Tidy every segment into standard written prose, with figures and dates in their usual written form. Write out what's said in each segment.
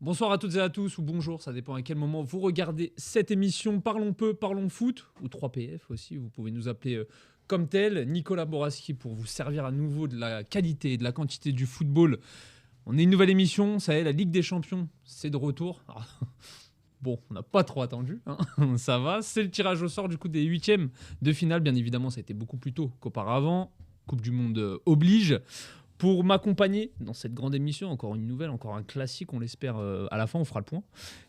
Bonsoir à toutes et à tous, ou bonjour, ça dépend à quel moment vous regardez cette émission. Parlons peu, parlons foot, ou 3PF aussi, vous pouvez nous appeler comme tel. Nicolas Boraski pour vous servir à nouveau de la qualité et de la quantité du football. On est une nouvelle émission, ça y est, la Ligue des Champions, c'est de retour. Alors, bon, on n'a pas trop attendu, hein. Ça va. C'est le tirage au sort du coup des huitièmes de finale. Bien évidemment, ça a été beaucoup plus tôt qu'auparavant. Coupe du Monde oblige. Pour m'accompagner dans cette grande émission, encore une nouvelle, encore un classique, on l'espère à la fin, on fera le point.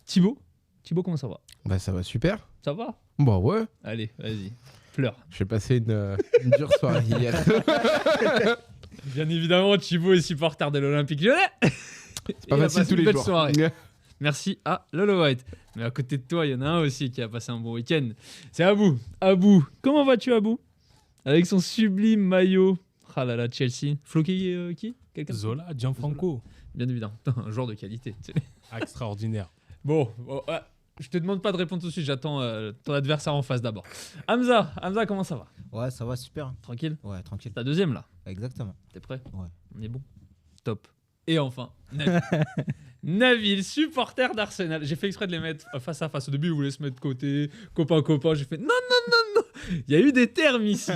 Thibaut, comment ça va? Bah ça va super. Ça va? Bah ouais. Allez, vas-y, pleure. J'ai passé une dure soirée hier. Bien évidemment, Thibaut est supporter de l'Olympique Lyonnais. C'est pas facile tous les jours. Soirée. Merci à Lolo White. Mais à côté de toi, il y en a un aussi qui a passé un bon week-end. C'est Abou. Abou, comment vas-tu Abou? Avec son sublime maillot. Ah là là, Chelsea. Floqué qui? Quelqu'un? Zola, Gianfranco. Bien évidemment. Un joueur de qualité. Extraordinaire. Bon, je te demande pas de répondre tout de suite. J'attends ton adversaire en face d'abord. Hamza, comment ça va? Ouais, ça va super. Tranquille? Ouais, tranquille. Ta deuxième là? Exactement. T'es prêt? Ouais. On est bon? Top. Et enfin, Nabil. Nabil, supporter d'Arsenal. J'ai fait exprès de les mettre face à face. Au début, ils voulaient se mettre de côté, copain. J'ai fait non. Il y a eu des termes ici.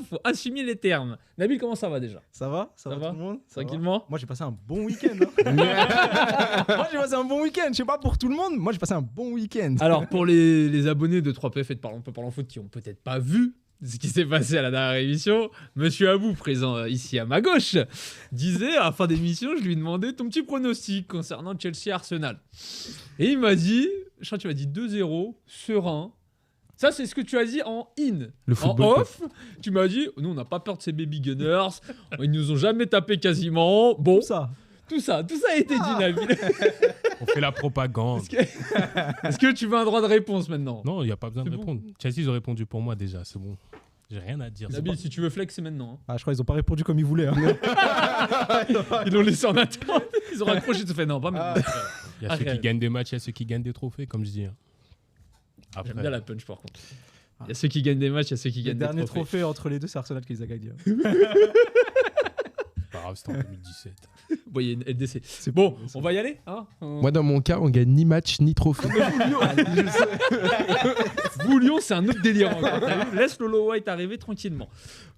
Faut assumer les termes. Nabil, comment ça va déjà? Ça va Ça va tout le monde? Tranquillement? Moi, j'ai passé un bon week-end. Hein. Moi, j'ai passé un bon week-end. Je sais pas pour tout le monde. Moi, j'ai passé un bon week-end. Alors, pour les abonnés de 3PF et de Parlons peu, Parlons foot qui ont peut-être pas vu ce qui s'est passé à la dernière émission, Monsieur Abou, présent ici à ma gauche, disait, à la fin d'émission, je lui demandais ton petit pronostic concernant Chelsea-Arsenal. Et il m'a dit, je crois que tu m'as dit 2-0, serein. Ça, c'est ce que tu as dit en in. Le En football. off, tu m'as dit, nous, on n'a pas peur de ces baby gunners, ils nous ont jamais tapé quasiment. Bon, tout ça a été dit, Nabil. On fait la propagande. Est-ce que tu veux un droit de réponse maintenant? Non, il n'y a pas besoin de C'est bon. répondre. Chelsea, ils ont répondu pour moi déjà, c'est bon. J'ai rien à dire. Nabil, si tu veux flex, c'est maintenant. Ah, je crois qu'ils ont pas répondu comme ils voulaient. Hein. Ils l'ont laissé en attente. Ils ont raccroché, ils ont fait non, pas maintenant. Il y a ceux qui gagnent des matchs, il y a ceux qui gagnent des trophées, comme je dis. Hein. Après, J'aime bien la punch par contre. Il y a ceux qui gagnent des matchs, il y a ceux qui Le gagnent des dernier trophées. trophée entre les deux, c'est Arsenal qui les a gagnés. c'est pas grave, c'était en 2017. Bon, il y a une LDC. C'est bon, on va y aller hein. Moi dans mon cas, on gagne ni match ni trophée. Vous, Lyon, c'est un autre délire encore. T'as vu. Laisse Lolo White arriver tranquillement.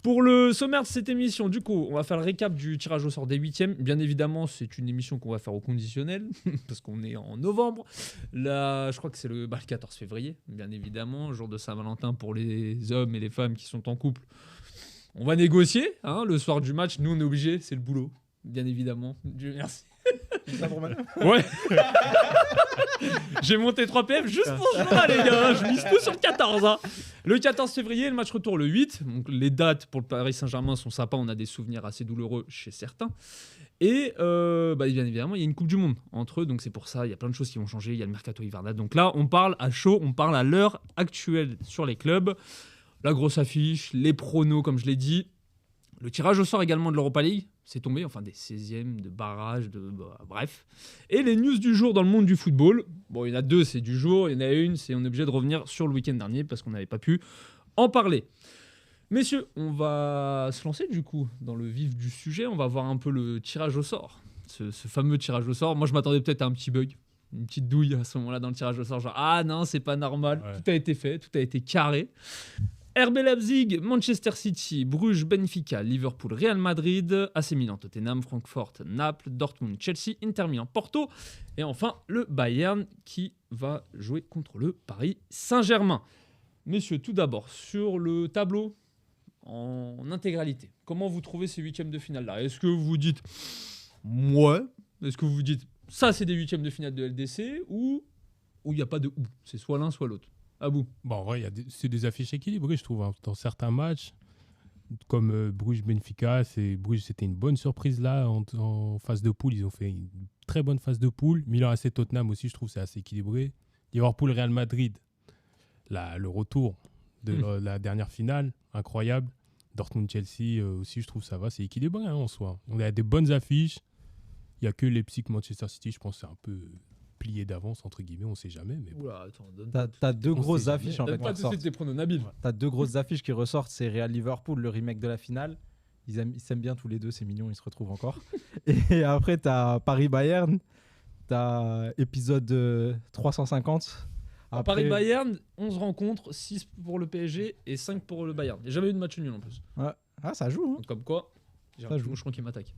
Pour le sommaire de cette émission, du coup, on va faire le récap du tirage au sort des huitièmes. Bien évidemment, c'est une émission qu'on va faire au conditionnel, parce qu'on est en novembre. Là, je crois que c'est le 14 février, bien évidemment, jour de Saint-Valentin pour les hommes et les femmes qui sont en couple. On va négocier, hein, le soir du match. Nous, on est obligés, c'est le boulot, bien évidemment. Dieu merci. Ça pour maintenant. Ouais. J'ai monté 3 PF juste pour ce jour-là, les gars. Je mise tout sur le 14. Hein. Le 14 février, le match retour le 8. Donc, les dates pour le Paris Saint-Germain sont sympas. On a des souvenirs assez douloureux chez certains. Et bien évidemment, il y a une Coupe du Monde entre eux. Donc, c'est pour ça, il y a plein de choses qui vont changer. Il y a le mercato hivernal. Donc là, on parle à chaud. On parle à l'heure actuelle sur les clubs. La grosse affiche, les pronos, comme je l'ai dit. Le tirage au sort également de l'Europa League, c'est tombé, enfin des 16e, de barrage, bref. Et les news du jour dans le monde du football. Bon, il y en a deux, c'est du jour. Il y en a une, c'est on est obligé de revenir sur le week-end dernier parce qu'on n'avait pas pu en parler. Messieurs, on va se lancer du coup dans le vif du sujet. On va voir un peu le tirage au sort. Ce fameux tirage au sort. Moi, je m'attendais peut-être à un petit bug, une petite douille à ce moment-là dans le tirage au sort. Genre, ah non, c'est pas normal. Ouais. Tout a été fait, tout a été carré. RB Leipzig, Manchester City, Bruges, Benfica, Liverpool, Real Madrid, AC Milan, Tottenham, Francfort, Naples, Dortmund, Chelsea, Inter Milan, Porto et enfin le Bayern qui va jouer contre le Paris Saint-Germain. Messieurs, tout d'abord, sur le tableau en intégralité, comment vous trouvez ces huitièmes de finale là? Est-ce que vous vous dites ouais? Est-ce que vous vous dites ça c'est des huitièmes de finale de LDC ou il n'y a pas de ou? C'est soit l'un soit l'autre. Abou. Bon, en vrai, c'est des affiches équilibrées, je trouve. Hein. Dans certains matchs, comme Bruges-Benfica, Bruges, c'était une bonne surprise là. En phase de poule, ils ont fait une très bonne phase de poule. Milan-AC Tottenham aussi, je trouve, c'est assez équilibré. Liverpool-Real Madrid, le retour de la dernière finale, incroyable. Dortmund-Chelsea aussi, je trouve ça va, c'est équilibré hein, en soi. On a des bonnes affiches. Il n'y a que Leipzig-Manchester City, je pense que c'est un peu plié d'avance, entre guillemets, on ne sait jamais. Mais bon. Oula, attends, t'as deux grosses affiches en fait. Pas tout de suite des pronos Nabil. T'as deux grosses affiches qui ressortent, c'est Real Liverpool, le remake de la finale. Ils s'aiment bien tous les deux, c'est mignon, ils se retrouvent encore. Et après, t'as Paris Bayern. t'as épisode 350. Paris-Bayern, 11 rencontres, 6 pour le PSG et 5 pour le Bayern. Il n'y a jamais eu de match nul en plus. Ah, ça joue. Donc, comme quoi, j'ai Ça un joue. moucheron qui m'attaque.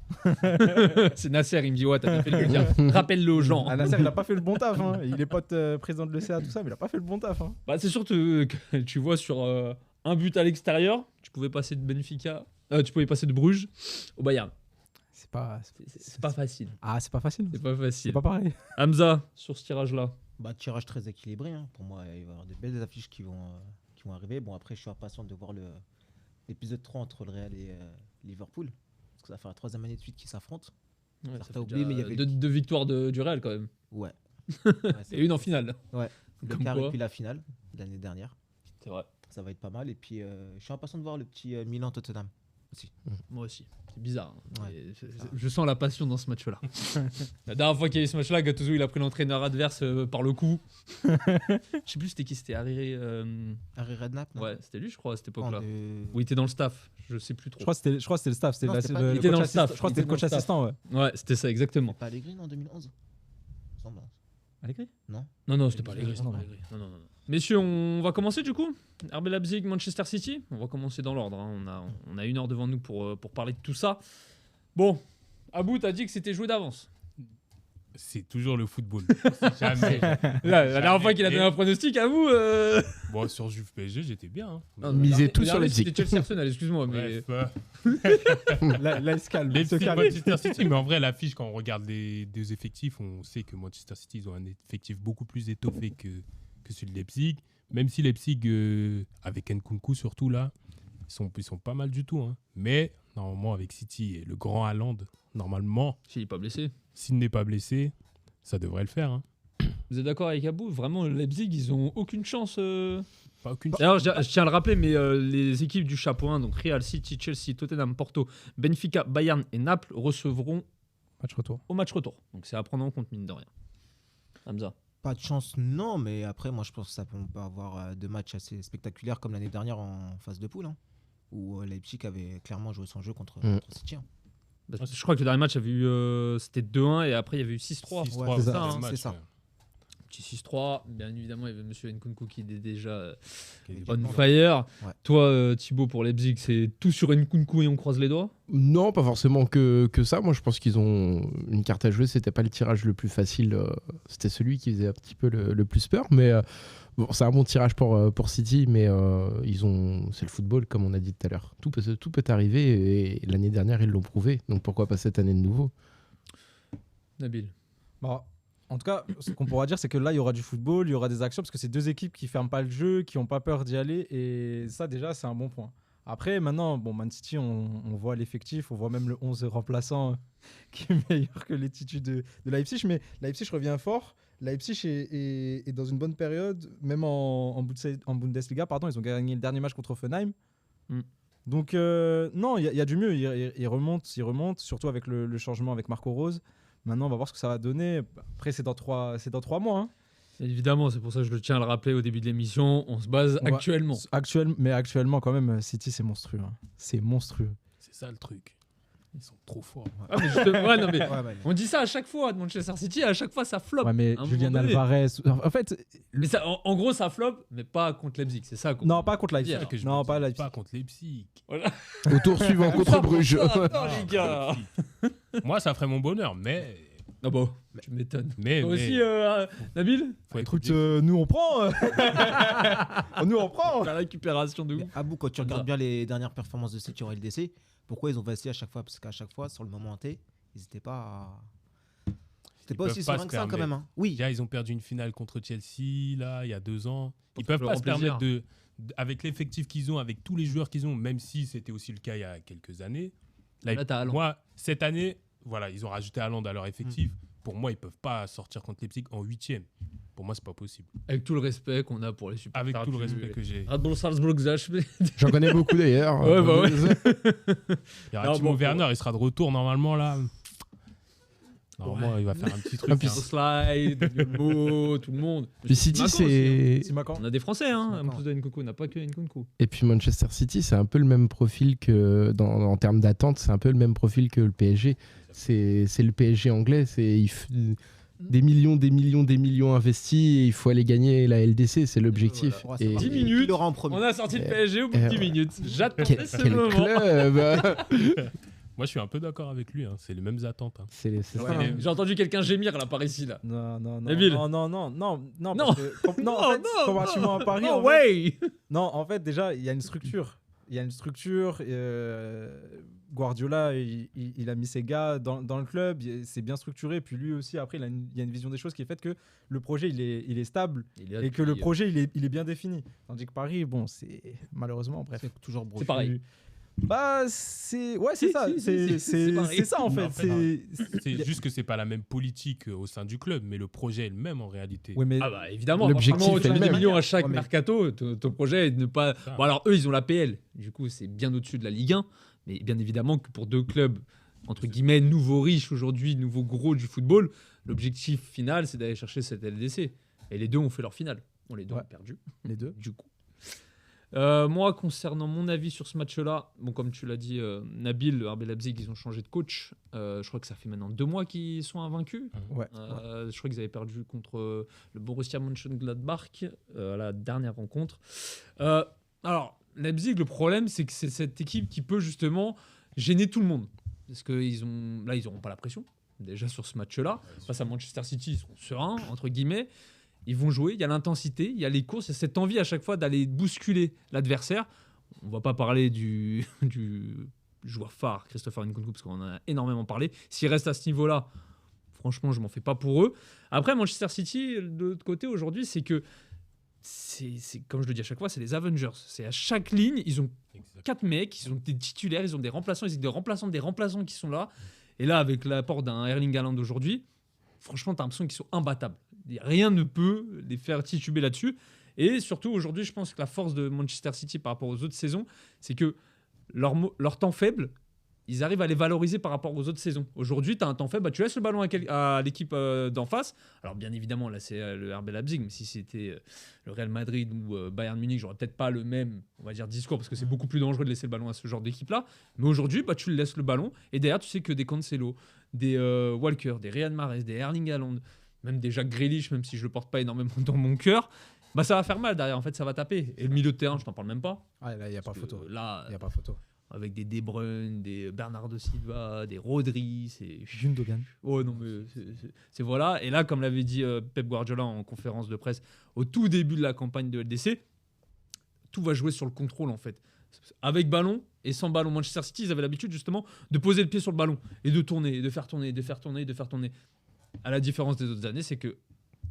C'est Nasser, il me dit ouais, t'as bien fait de le dire. Rappelle-le aux gens. Ah, Nasser, il a pas fait le bon taf. Hein. Il est pote président de l'ECA, tout ça, mais il a pas fait le bon taf. Hein. Bah, c'est surtout que tu vois sur un but à l'extérieur, tu pouvais passer de Benfica, tu pouvais passer de Bruges au Bayern. C'est pas. C'est pas facile. Ah, c'est pas facile. C'est pas C'est facile. pas pareil. Hamza, sur ce tirage-là. Bah, tirage très équilibré. Hein. Pour moi, il va y avoir de belles affiches qui vont arriver. Bon, après, je suis impatient de voir l'épisode 3 entre le Real et Liverpool. Parce que ça fait la 3e année de suite qu'ils s'affrontent. Ouais, ça T'as fait oublié, déjà mais il y avait deux victoires du Real quand même. Ouais. Et une en finale. Ouais. Le Comme quart et quoi. puis la finale de l'année dernière. C'est vrai. Ça va être pas mal. Et puis, je suis impatient de voir le petit Milan-Tottenham. Moi aussi. C'est bizarre. Hein. Ouais. Mais je sens la passion dans ce match-là. La dernière fois qu'il y a eu ce match-là, Gattuso il a pris l'entraîneur adverse par le cou. Je sais plus c'était qui, c'était Harry. Harry Redknapp, non Ouais, c'était lui, je crois, à cette époque-là. de... Où il était dans le staff. Je sais plus trop. Je crois que c'était le staff. C'était Non, la- c'était pas- le il était coach dans le assistant. staff. Je crois que c'était le coach Il était dans le assistant. Ouais. Ouais, c'était ça, exactement. Pas Allegri en 2011 semble. Allegri Non, c'était pas Non, Allegri. non. Non. Messieurs, on va commencer du coup. RB Leipzig, Manchester City. On va commencer dans l'ordre. Hein. On a 1 heure devant nous pour parler de tout ça. Bon, Abou, t'as dit que c'était joué d'avance. C'est toujours le football. Jamais. Là, la dernière fois qu'il a donné un pronostic, Abou. Bon, sur Juve PSG, j'étais bien. Hein. Non, Misez la- tout la sur dernière, Leipzig. C'était Chelsea Arsenal, excuse-moi, mais. Bref, Là, il se calme. il se Leipzig, calme. Manchester City, mais en vrai, l'affiche, quand on regarde les deux effectifs, on sait que Manchester City, ils ont un effectif beaucoup plus étoffé que celui de Leipzig. Même si Leipzig, avec Nkunku surtout là, ils sont pas mal du tout. Hein. Mais normalement, avec City et le grand Haaland, normalement, S'il n'est pas blessé. s'il n'est pas blessé, ça devrait le faire. Hein. Vous êtes d'accord avec Abou? Vraiment, Leipzig, ils ont aucune chance. Pas aucune D'ailleurs, je tiens à le rappeler, mais les équipes du chapeau 1, donc Real, City, Chelsea, Tottenham, Porto, Benfica, Bayern et Naples, recevront Match retour. au match retour. Donc c'est à prendre en compte, mine de rien. Hamza. Pas de chance, non, mais après, moi, je pense que ça peut avoir deux matchs assez spectaculaires comme l'année dernière en phase de poule, hein, où Leipzig avait clairement joué son jeu contre City. Hein. Parce que je crois que le dernier match avait eu c'était 2-1 et après il y avait eu 6-3. 6-3, Ouais, c'est c'est ça, hein. c'est ça. Petit 6-3. Bien évidemment, il y avait Monsieur Nkunku qui était déjà Qui est on également- fire. Ouais. Toi, Thibaut, pour Leipzig, c'est tout sur Nkunku et on croise les doigts? Non, pas forcément que ça. Moi, je pense qu'ils ont une carte à jouer. C'était pas le tirage le plus facile. C'était celui qui faisait un petit peu le plus peur. Mais bon, c'est un bon tirage pour City. Mais c'est le football, comme on a dit tout à l'heure. Tout peut arriver. Et l'année dernière, ils l'ont prouvé. Donc pourquoi pas cette année de nouveau? Nabil. Bon, en tout cas, ce qu'on pourra dire, c'est que là, il y aura du football, il y aura des actions, parce que c'est deux équipes qui ferment pas le jeu, qui n'ont pas peur d'y aller, et ça, déjà, c'est un bon point. Après, maintenant, bon, Man City, on voit l'effectif, on voit même le 11 remplaçant qui est meilleur que les titus de Leipzig, mais Leipzig revient fort. Leipzig est dans une bonne période, même en Bundesliga, pardon, ils ont gagné le dernier match contre Hoffenheim. Mm. Donc, non, il y a du mieux, ils remontent, surtout avec le changement avec Marco Rose. Maintenant, on va voir ce que ça va donner. Après, c'est dans 3 mois. Hein. Évidemment, c'est pour ça que je le tiens à le rappeler au début de l'émission. On se base On va- actuellement. Mais actuellement, quand même, City, c'est monstrueux. Hein. C'est monstrueux. C'est ça le truc. Ils sont trop forts. Ah, mais justement, ouais, non, mais Ouais, on dit ça à chaque fois de Manchester City, à chaque fois ça flop. Ouais, mais à un Julian moment donné. Alvarez. En fait, Mais ça, en gros, ça flop, mais pas contre Leipzig. C'est ça. non, pas contre Leipzig. C'est ça que je Non, me pas dis, Leipzig. pas contre Leipzig. Au tour suivant, contre Bruges. Attends, les gars. Moi, ça ferait mon bonheur, mais Ah bon, tu m'étonnes. mais Toi mais, aussi, Nabil? faut être Écoute, objectif. nous, on prend. Nous, on prend. La récupération de Mais ouf. Abou, quand tu Comme regardes ça. bien les dernières performances de City en LDC, pourquoi ils ont vacillé à chaque fois? Parce qu'à chaque fois, sur le moment T, ils n'étaient pas. C'était Ils pas aussi peuvent pas serein se que ça quand permettre. même. Hein. Oui, Déjà, ils ont perdu une finale contre Chelsea, là, il y a 2 ans. Ils Pour peuvent pas leur se plaisir. permettre avec l'effectif qu'ils ont, avec tous les joueurs qu'ils ont, même si c'était aussi le cas il y a quelques années. Là, t'as Haaland. Moi, cette année, voilà, ils ont rajouté Haaland à leur effectif. Pour moi, ils peuvent pas sortir contre Leipzig en 8e. Pour moi, c'est pas possible. Avec tout le respect qu'on a pour les supporters. Avec tout le du- respect que j'ai. Red Bull Salzburg, ZHP. J'en connais beaucoup d'ailleurs. Ouais, bah ouais. Il y aura Non, Timo bon, Werner, il sera de retour normalement là. Normalement, il va faire un petit truc. En plus, hein. Slide, Yolmo, tout le monde. Puis City, Simakan aussi, hein. c'est. Simakan. On a des Français, hein, en Simakan. plus de Nkunku. On n'a pas que Nkunku. Et puis Manchester City, c'est un peu le même profil que en termes d'attente, c'est un peu le même profil que le PSG. C'est le PSG anglais. des millions investis et il faut aller gagner la LDC, c'est l'objectif. Voilà. Et 10 minutes. Qui l'aura en premier? On a sorti le PSG au bout de 10 minutes. J'attendais quel ce moment. club Moi, je suis un peu d'accord avec lui. C'est les mêmes attentes. C'est ça. Ouais, hein. j'ai entendu quelqu'un gémir là par ici là. Non, Nabil. non. Non. parce que- non, en fait, comparativement à Paris, No en fait, way. non, en fait, déjà, il y a une structure. Guardiola, il a mis ses gars dans le club, c'est bien structuré. Puis lui aussi, après, il y a une vision des choses qui est faite que le projet, il est stable et que le projet, il est bien défini. Tandis que Paris, bon, c'est malheureusement, bref. C'est toujours brochu. C'est pareil. Bah, c'est ça. c'est pareil. C'est ça, en fait. C'est juste que c'est pas la même politique au sein du club, mais le projet est le même en réalité. Ouais, mais Ah bah évidemment, L'objectif forcément, tu est mets le des même. millions à chaque Ouais, mais- mercato, ton projet est de ne pas... Ça. Bon alors eux ils ont la PL, du coup c'est bien au-dessus de la Ligue 1, mais bien évidemment que pour deux clubs, entre guillemets, nouveaux riches aujourd'hui, nouveaux gros du football, l'objectif final c'est d'aller chercher cette LDC. Et les deux ont fait leur finale. Bon les deux Ouais. ont perdu, les deux. du coup. Moi, concernant mon avis sur ce match-là, bon, comme tu l'as dit, Nabil, le RB Leipzig, ils ont changé de coach. Je crois que ça fait maintenant 2 mois qu'ils sont invaincus. Ouais. Je crois qu'ils avaient perdu contre le Borussia Mönchengladbach à la dernière rencontre. Alors, Leipzig, le problème, c'est que c'est cette équipe qui peut justement gêner tout le monde. Parce que ils n'auront pas la pression. Déjà sur ce match-là, face à Manchester City, ils seront sereins, entre guillemets. Ils vont jouer, il y a l'intensité, il y a les courses, il y a cette envie à chaque fois d'aller bousculer l'adversaire. On ne va pas parler du joueur phare, Christopher Nkunku, parce qu'on en a énormément parlé. S'il reste à ce niveau-là, franchement, je m'en fais pas pour eux. Après, Manchester City, de l'autre côté, aujourd'hui, c'est que, c'est comme je le dis à chaque fois, c'est les Avengers. C'est à chaque ligne, ils ont 4 mecs, ils ont des titulaires, ils ont des remplaçants, ils ont des remplaçants qui sont là. Et là, avec l'apport d'un Erling Haaland aujourd'hui, franchement, tu as l'impression qu'ils sont imbattables. Rien ne peut les faire tituber là-dessus. Et surtout, aujourd'hui, je pense que la force de Manchester City par rapport aux autres saisons, c'est que leur temps faible, ils arrivent à les valoriser par rapport aux autres saisons. Aujourd'hui, tu as un temps faible, bah, tu laisses le ballon à l'équipe d'en face. Alors, bien évidemment, là, c'est le RB Leipzig, mais si c'était le Real Madrid ou Bayern Munich, j'aurais peut-être pas le même, on va dire, discours, parce que c'est beaucoup plus dangereux de laisser le ballon à ce genre d'équipe-là. Mais aujourd'hui, bah, tu laisses le ballon, et derrière, tu sais que des Cancelo, des Walker, des Riyad Mahrez, des Erling Haaland, même des Jack Grealish, même si je le porte pas énormément dans mon cœur, bah, ça va faire mal derrière, en fait, ça va taper. Et le milieu de terrain, je t'en parle même pas. Ah, là, il n'y a pas Parce photo. que Là, Il n'y a pas photo. avec des De Bruyne, des Bernardo Silva, des Rodri, c'est... Gundogan. Oh non, mais c'est voilà. Et là, comme l'avait dit Pep Guardiola en conférence de presse au tout début de la campagne de LDC, tout va jouer sur le contrôle, en fait. Avec ballon et sans ballon. Manchester City, ils avaient l'habitude, justement, de poser le pied sur le ballon et de tourner, et de faire tourner, de faire tourner, de faire tourner. À la différence des autres années, c'est que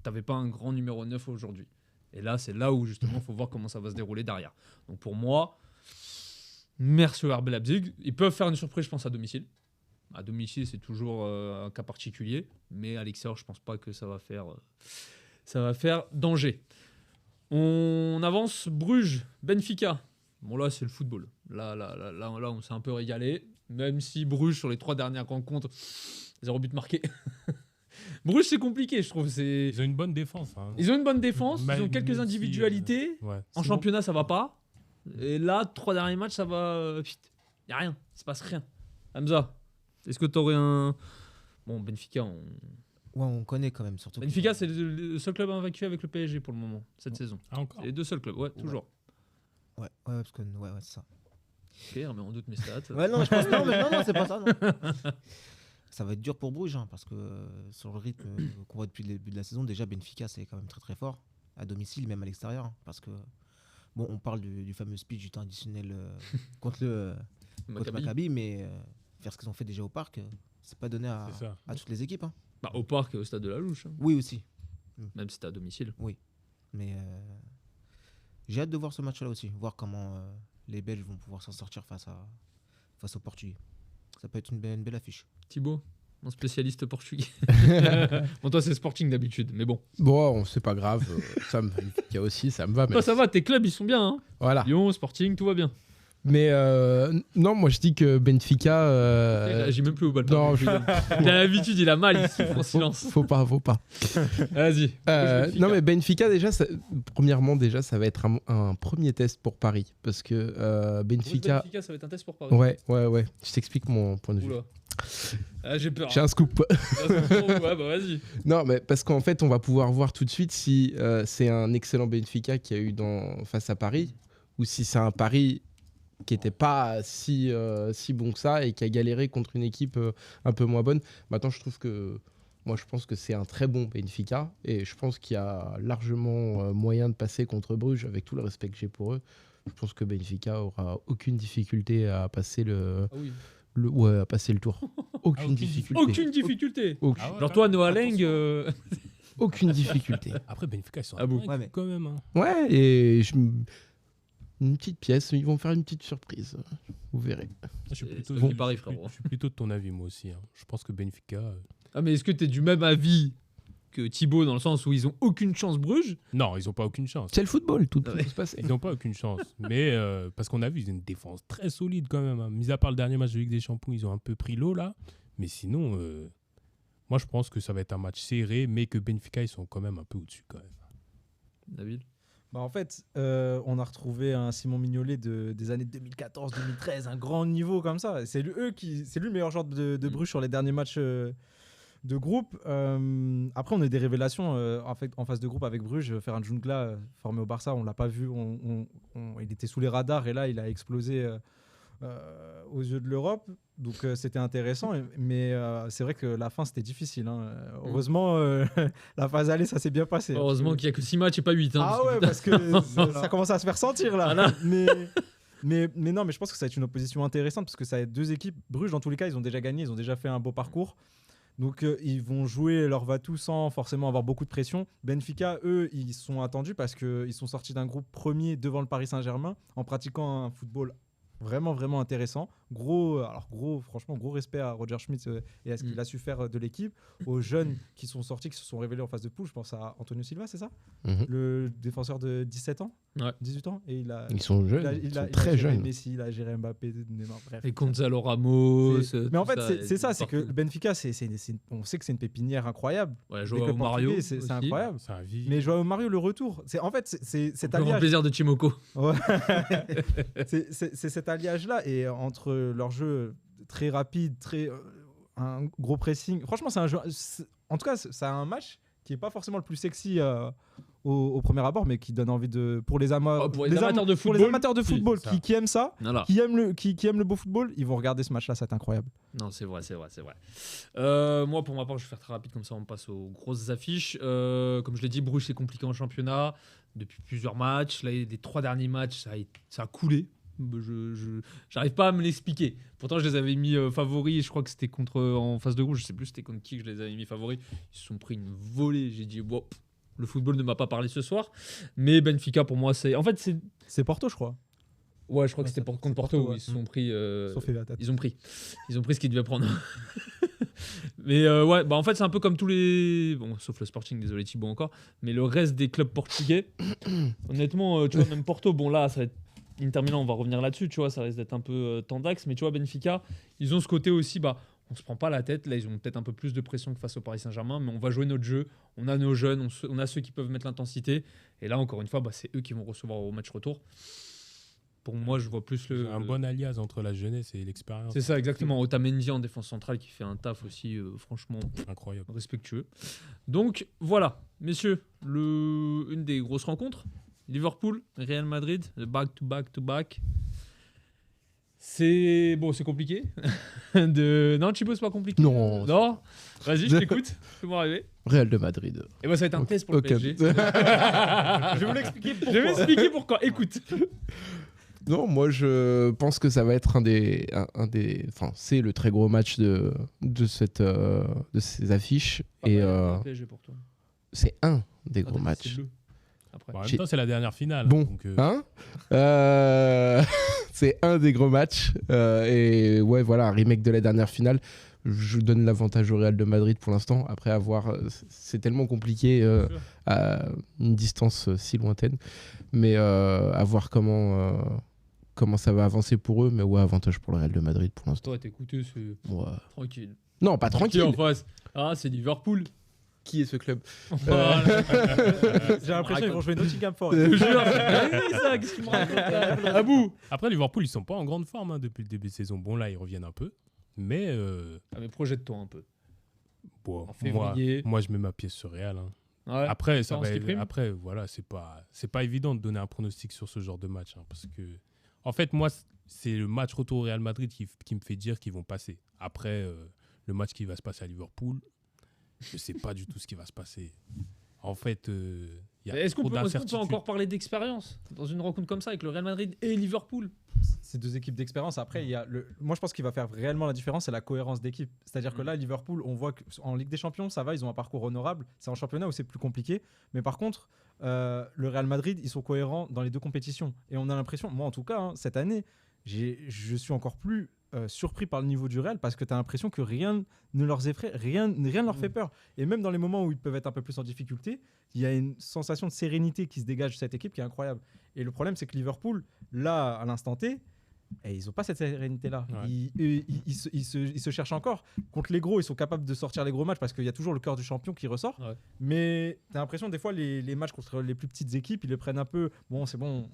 t'avais pas un grand numéro 9 aujourd'hui. Et là, c'est là où, justement, il faut voir comment ça va se dérouler derrière. Donc, pour moi... Merci au RB Leipzig. Ils peuvent faire une surprise, je pense, à domicile. À domicile, c'est toujours un cas particulier. Mais à l'extérieur, je pense pas que ça va faire danger. On avance. Bruges, Benfica. Bon, là, c'est le football. Là, on s'est un peu régalé. Même si Bruges, sur les 3 dernières rencontres, 0 but marqué. Bruges, c'est compliqué, je trouve. Ils ont une bonne défense. Hein. Ils ont une bonne défense. Ils ont Même quelques si, individualités. Ouais. En C'est championnat, ça va pas. Et là, 3 derniers matchs, ça va. Y a rien. Il se passe rien. Hamza, est-ce que tu aurais un. Bon, Benfica, Ouais, on connaît quand même, surtout. Benfica, c'est le seul club invaincu avec le PSG pour le moment, cette saison. Ah, encore. C'est les 2 seuls clubs, ouais, toujours. Ouais, parce que. Ouais, c'est ça. Ok, remets en doute mes stats. Ouais, non, je pense non, mais non, c'est pas ça, non. Ça va être dur pour Bruges, hein, parce que sur le rythme qu'on voit depuis le début de la saison, déjà Benfica, c'est quand même très très fort, à domicile, même à l'extérieur. Hein, parce que, bon, on parle du fameux speech du temps additionnel contre Maccabi, mais faire ce qu'ils ont fait déjà au parc, c'est pas donné à C'est ça. toutes les équipes. Hein. Bah, au parc et au stade de la Louche, hein. Oui, aussi. Même si t'es à domicile. Mais j'ai hâte de voir ce match-là aussi, voir comment les Belges vont pouvoir s'en sortir face aux Portugais. Ça peut être une belle affiche. Thibaut, mon spécialiste portugais. Bon, toi, c'est Sporting d'habitude, mais bon. Bon, c'est pas grave. Ça me va aussi, ça me va. Toi, ça va, tes clubs, ils sont bien. Hein. Voilà. Lyon, Sporting, tout va bien. Mais non, moi je dis que Benfica. J'ai même plus au bal. Non, Il a l'habitude, il a mal, il souffre en silence. faut pas. Vas-y. Non, mais Benfica, déjà, premièrement, ça va être un premier test pour Paris. Parce que Benfica. Benfica, ça va être un test pour Paris. Ouais. Je t'explique mon point de vue. Oula. Ah, j'ai peur. J'ai un scoop. Ouais, bah vas-y. Non, mais parce qu'en fait, on va pouvoir voir tout de suite si c'est un excellent Benfica qu'il y a eu face à Paris ou si c'est un Paris qui n'était pas si bon que ça et qui a galéré contre une équipe un peu moins bonne. Maintenant, je pense que c'est un très bon Benfica et je pense qu'il y a largement moyen de passer contre Bruges avec tout le respect que j'ai pour eux. Je pense que Benfica aura aucune difficulté à passer à passer le tour. Aucune difficulté. Aucune difficulté. Aucune. Ah ouais, Genre toi, Noah attention. Leng. Aucune difficulté. Après, Benfica, ils sont Ah bon. un Ouais, mais- quand même. Hein. Ouais, et une petite pièce, ils vont faire une petite surprise. Vous verrez. Je suis C'est plutôt, toi qui parie, frérot. je suis plutôt de ton avis, moi aussi. Hein. Je pense que Benfica. Ah, mais est-ce que t'es du même avis que Thibaut dans le sens où ils ont aucune chance Bruges? Non, ils n'ont pas aucune chance. C'est le football, tout peut Ouais. se passer. Ils n'ont pas aucune chance. Mais parce qu'on a vu, ils ont une défense très solide quand même. Hein. Mis à part le dernier match de Ligue des Champions, ils ont un peu pris l'eau là. Mais sinon, moi je pense que ça va être un match serré, mais que Benfica, ils sont quand même un peu au-dessus quand même. David. Bah en fait, on a retrouvé un Simon Mignolet des années 2014-2013, un grand niveau comme ça. C'est lui le meilleur joueur de Bruges sur les derniers matchs de groupe. Après, on a eu des révélations en phase de groupe avec Bruges. Ferran Jungla, formé au Barça, on l'a pas vu. Il était sous les radars et là, il a explosé aux yeux de l'Europe. Donc c'était intéressant, mais c'est vrai que la fin c'était difficile. Hein. Heureusement, la phase aller ça s'est bien passé. Heureusement qu'il n'y a que 6 matchs et pas 8. Hein, Ah parce que, ouais, putain, parce que ça commence à se faire sentir là. Voilà. Mais non, mais je pense que ça va être une opposition intéressante parce que ça va être deux équipes. Bruges, dans tous les cas, ils ont déjà gagné, ils ont déjà fait un beau parcours. Donc ils vont jouer leur va-tout sans forcément avoir beaucoup de pression. Benfica, eux, ils sont attendus parce qu'ils sont sortis d'un groupe premier devant le Paris Saint-Germain en pratiquant un football vraiment intéressant. Franchement, gros respect à Roger Schmidt et à ce qu'il a su faire de l'équipe. Aux jeunes qui sont sortis, qui se sont révélés en phase de poule. Je pense à Antonio Silva, c'est ça? Le défenseur de 17 ans, Ouais. 18 ans. Et Ils sont jeunes, ils sont très géré jeunes. Messi, il a géré Mbappé, Neymar, bref. Et Gonzalo Ramos. Mais en tout fait, c'est ça, c'est que partout. le Benfica, on sait que c'est une pépinière incroyable. Ouais, Les Joao clubs Mario. portugais, c'est aussi. incroyable. C'est un vie. Mais Joao Mario, le retour, c'est cet Le grand alliage. plaisir de Chimoko. Ouais. c'est cet alliage-là. Et entre leur jeu très rapide, un gros pressing. Franchement, c'est un jeu. En tout cas, c'est un match qui n'est pas forcément le plus sexy au premier abord, mais qui donne envie de. Pour les, Oh, pour les amateurs de pour les football, amateurs de si, football c'est ça. qui aiment ça, Voilà. qui aiment le beau football, ils vont regarder ce match-là, c'est incroyable. Non, c'est vrai. Moi, pour ma part, je vais faire très rapide, comme ça on passe aux grosses affiches. Comme je l'ai dit, Bruges, c'est compliqué en championnat depuis plusieurs matchs. Là, les 3 derniers matchs, ça a coulé. Je j'arrive pas à me l'expliquer. Pourtant, je les avais mis favoris. Je crois que c'était en phase de groupe. Je sais plus c'était contre qui que je les avais mis favoris. Ils se sont pris une volée. J'ai dit, bon, le football ne m'a pas parlé ce soir. Mais Benfica, pour moi, c'est. En fait, c'est. C'est Porto, je crois. Ouais, je crois que Ouais, c'était c'est contre Porto, Porto où ouais. ils se sont pris. Sauf la tête. Ils ont pris ce qu'ils devaient prendre. Mais ouais, bah en fait, c'est un peu comme tous les. Bon, sauf le Sporting, désolé Thibaut encore. Mais le reste des clubs portugais, honnêtement, tu vois, même Porto, bon là, ça va être. Inter Milan, on va revenir là-dessus, tu vois, ça risque d'être un peu tendax. Mais tu vois, Benfica, ils ont ce côté aussi, bah, on se prend pas la tête. Là, ils ont peut-être un peu plus de pression que face au Paris Saint-Germain, mais on va jouer notre jeu. On a nos jeunes, on a ceux qui peuvent mettre l'intensité. Et là, encore une fois, bah, c'est eux qui vont recevoir au match retour. Pour moi, je vois plus C'est un bon alliage entre la jeunesse et l'expérience. C'est ça, exactement. Otamendi en défense centrale qui fait un taf aussi, franchement, Incroyable. respectueux. Donc voilà, messieurs, une des grosses rencontres. Liverpool, Real Madrid, le back-to-back-to-back. C'est compliqué. Non, Chibo, c'est pas compliqué. Non. Non. Vas-y, je t'écoute. Fais-moi rêver. Real de Madrid. Et moi, ça va être un test pour le Ok. PSG. Je vais vous l'expliquer Je vais m'expliquer pourquoi. Écoute. Non, moi je pense que ça va être enfin, c'est le très gros match de ces affiches et Le PSG pour toi. c'est un des gros Attends, matchs. c'est le. Après. Bon, en même J'ai- temps, c'est la dernière finale. Bon, donc, hein c'est un des gros matchs et ouais voilà un remake de la dernière finale. Je donne l'avantage au Real de Madrid pour l'instant. Après avoir, c'est tellement compliqué sûr. à une distance si lointaine, mais à voir comment ça va avancer pour eux, mais ouais, avantage pour le Real de Madrid pour l'instant. Toi, t'écoutais, c'est Ouais. tranquille. Non, pas Qui tranquille. en face? Ah, c'est Liverpool. Qui est ce club Voilà. J'ai l'impression qu'ils vont jouer Nottingham Forest. Je te jure, c'est dingue, ça. Qu'est-ce que tu me racontes là? Abou. Après, Liverpool, ils sont pas en grande forme depuis le début de saison. Bon, là, ils reviennent un peu. Mais, Ah, mais projette-toi un peu. bon, En février. moi, je mets ma pièce sur Real. Hein. Ouais. Après, Expérience qui prime. après, voilà, c'est pas évident de donner un pronostic sur ce genre de match. Hein, parce que, en fait, moi, c'est le match retour au Real Madrid qui me fait dire qu'ils vont passer. Après, le match qui va se passer à Liverpool, je sais pas du tout ce qui va se passer. En fait, il y a Est-ce qu'on trop peut d'incertitudes. encore parler d'expérience dans une rencontre comme ça avec le Real Madrid et Liverpool? C'est deux équipes d'expérience. Après, il y a moi, je pense qu'il va faire réellement la différence, c'est la cohérence d'équipe. C'est-à-dire que là, Liverpool, on voit qu'en Ligue des Champions, ça va, ils ont un parcours honorable. C'est en championnat où c'est plus compliqué. Mais par contre, le Real Madrid, ils sont cohérents dans les deux compétitions. Et on a l'impression, moi en tout cas, hein, cette année, je suis encore plus surpris par le niveau du Real parce que tu as l'impression que rien ne leur effraie, rien ne leur fait peur. Et même dans les moments où ils peuvent être un peu plus en difficulté, il y a une sensation de sérénité qui se dégage de cette équipe qui est incroyable. Et le problème, c'est que Liverpool, là, à l'instant T, et ils n'ont pas cette sérénité-là. Ouais. Ils se cherchent encore. Contre les gros, ils sont capables de sortir les gros matchs parce qu'il y a toujours le cœur du champion qui ressort. Ouais. Mais tu as l'impression, des fois, les matchs contre les plus petites équipes, ils les prennent un peu. Bon, c'est bon,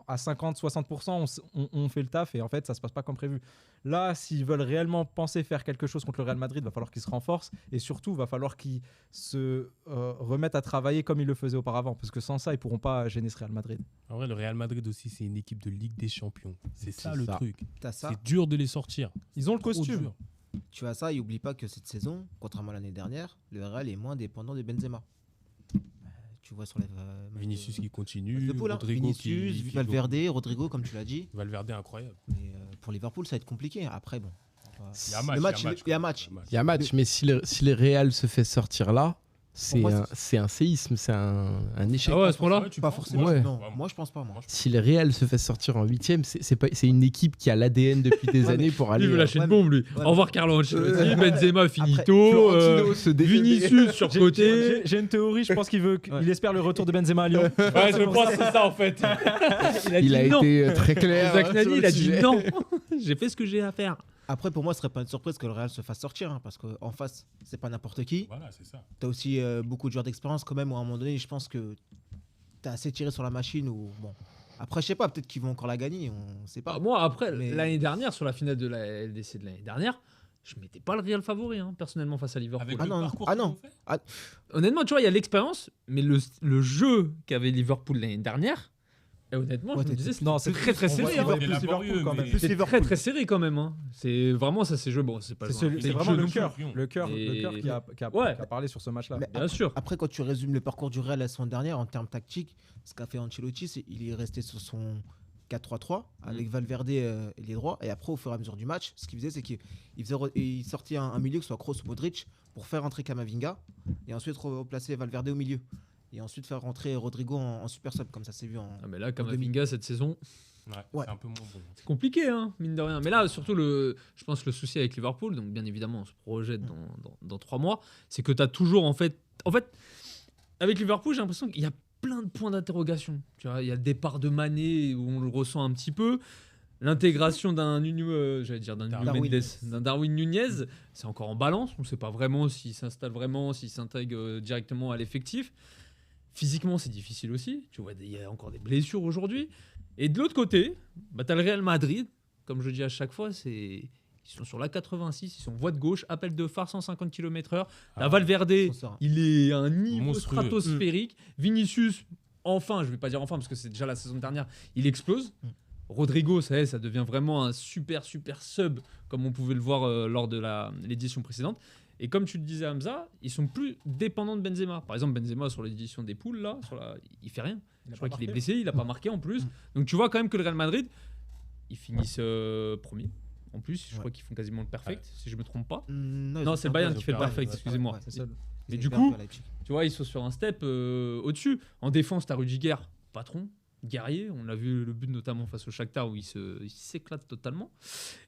à 50-60%, on fait le taf et en fait, ça se passe pas comme prévu. Là, s'ils veulent réellement penser faire quelque chose contre le Real Madrid, il va falloir qu'ils se renforcent et surtout, il va falloir qu'ils se remettent à travailler comme ils le faisaient auparavant parce que sans ça, ils pourront pas gêner ce Real Madrid. En vrai, le Real Madrid aussi, c'est une équipe de Ligue des Champions. C'est ça C'est le ça. truc. T'as ça, C'est dur de les sortir. Ils ont le Trop costume. dur. tu as ça et oublie pas que cette saison, contrairement à l'année dernière, le Real est moins dépendant de Benzema. Tu vois sur les matchs Vinicius de- qui continue, matchs de poule, hein. Rodrigo Vinicius, qui Valverde, Rodrigo, comme tu l'as dit. Valverde incroyable. Mais pour Liverpool, ça va être compliqué. Après, bon. Il y a Le match, match, il y a match. Il y a match, mais si le Real se fait sortir là, c'est Pour moi, un séisme, c'est un échec. Ah ouais, à ce point-là? tu Pas penses forcément. Ouais. Non, moi je pense pas. Moi. Si le Real se fait sortir en 8ème, c'est une équipe qui a l'ADN depuis des Ouais, années mais- pour Lui, aller. il veut lâcher ouais, une bombe, lui. ouais, Au revoir, Carlo Ancelotti, Benzema, finito. Florentino se défait. Vinicius sur côté. J'ai une théorie, je pense qu'il espère le retour de Benzema à Lyon. Ouais, je pense que c'est ça en fait. Il a non. été très clair. Zach Nani, sur le il a dit sujet. non. J'ai fait ce que j'ai à faire. Après, pour moi, ce serait pas une surprise que le Real se fasse sortir, hein, parce qu'en face, c'est pas n'importe qui. Voilà, c'est ça. T'as aussi beaucoup de joueurs d'expérience quand même, où à un moment donné, je pense que t'as assez tiré sur la machine. Ou bon. Après, je sais pas, peut-être qu'ils vont encore la gagner, on sait pas. Bah, moi, après, Mais- l'année dernière, sur la finale de la LDC de l'année dernière, je mettais pas le Real favori, hein, personnellement, face à Liverpool. Avec Ah le non, parcours ah qu'ils non. ont fait. Honnêtement, tu vois, il y a l'expérience, mais le jeu qu'avait Liverpool l'année dernière, et honnêtement, Ouais, je me t'es- disais, c'est Non, c'est très très on voit serré. hein. plus Liverpool quand même. mais- Plus C'est Liverpool. très très serré quand même. Hein. C'est vraiment ça, c'est joué. Bon, c'est pas C'est le c'est jeu vraiment non le plus. cœur, champion. le cœur Et- qui a Ouais. parlé sur ce match-là. Mais Bien sûr. Après, quand tu résumes le parcours du Real la semaine dernière en termes tactiques, ce qu'a fait Ancelotti, c'est qu'il est resté sur son 4-3-3 avec Valverde et les droits. Et après, au fur et à mesure du match, ce qu'il faisait, c'est qu'il sortait un milieu, que ce soit Kroos ou Modric, pour faire rentrer Camavinga et ensuite replacer Valverde au milieu. Et ensuite faire rentrer Rodrigo en super sub, comme ça s'est vu en. Ah, mais là, Camavinga, cette saison, Ouais. C'est un peu moins bon. c'est compliqué, hein, mine de rien. Mais là, surtout, je pense que le souci avec Liverpool, donc bien évidemment, on se projette dans 3 mois, c'est que tu as toujours, en fait, avec Liverpool, j'ai l'impression qu'il y a plein de points d'interrogation. Tu vois, il y a le départ de Mané, où on le ressent un petit peu. L'intégration d'un Nuno, j'allais dire d'un Nuno Darwin. Mendes, d'un Darwin Nunez, c'est encore en balance. On ne sait pas vraiment s'il s'installe vraiment, s'il s'intègre directement à l'effectif. Physiquement, c'est difficile aussi. Tu vois, il y a encore des blessures aujourd'hui. Et de l'autre côté, bah, tu as le Real Madrid. Comme je dis à chaque fois, ils sont sur la 86, ils sont voie de gauche, appel de phare 150 km/h. La Valverde, Ils sont sereins. il est à un niveau Monstrueux. stratosphérique. Vinicius, enfin, je vais pas dire enfin parce que c'est déjà la saison dernière, il explose. Rodrigo, ça y est, ça devient vraiment un super sub, comme on pouvait le voir lors de l'édition précédente. Et comme tu le disais, Hamza, ils sont plus dépendants de Benzema. Par exemple, Benzema sur l'édition des poules, là, il fait rien. Je crois qu'il est blessé, il a pas marqué en plus. Donc tu vois quand même que le Real Madrid, ils finissent premier. En plus, je crois qu'ils font quasiment le perfect, si je me trompe pas. Non, c'est le Bayern qui fait le perfect, excusez-moi. C'est ça. Mais du coup, tu vois, ils sont sur un step au-dessus. En défense, t'as Rudiger, patron, guerrier. On l'a vu le but notamment face au Shakhtar où il s'éclate totalement.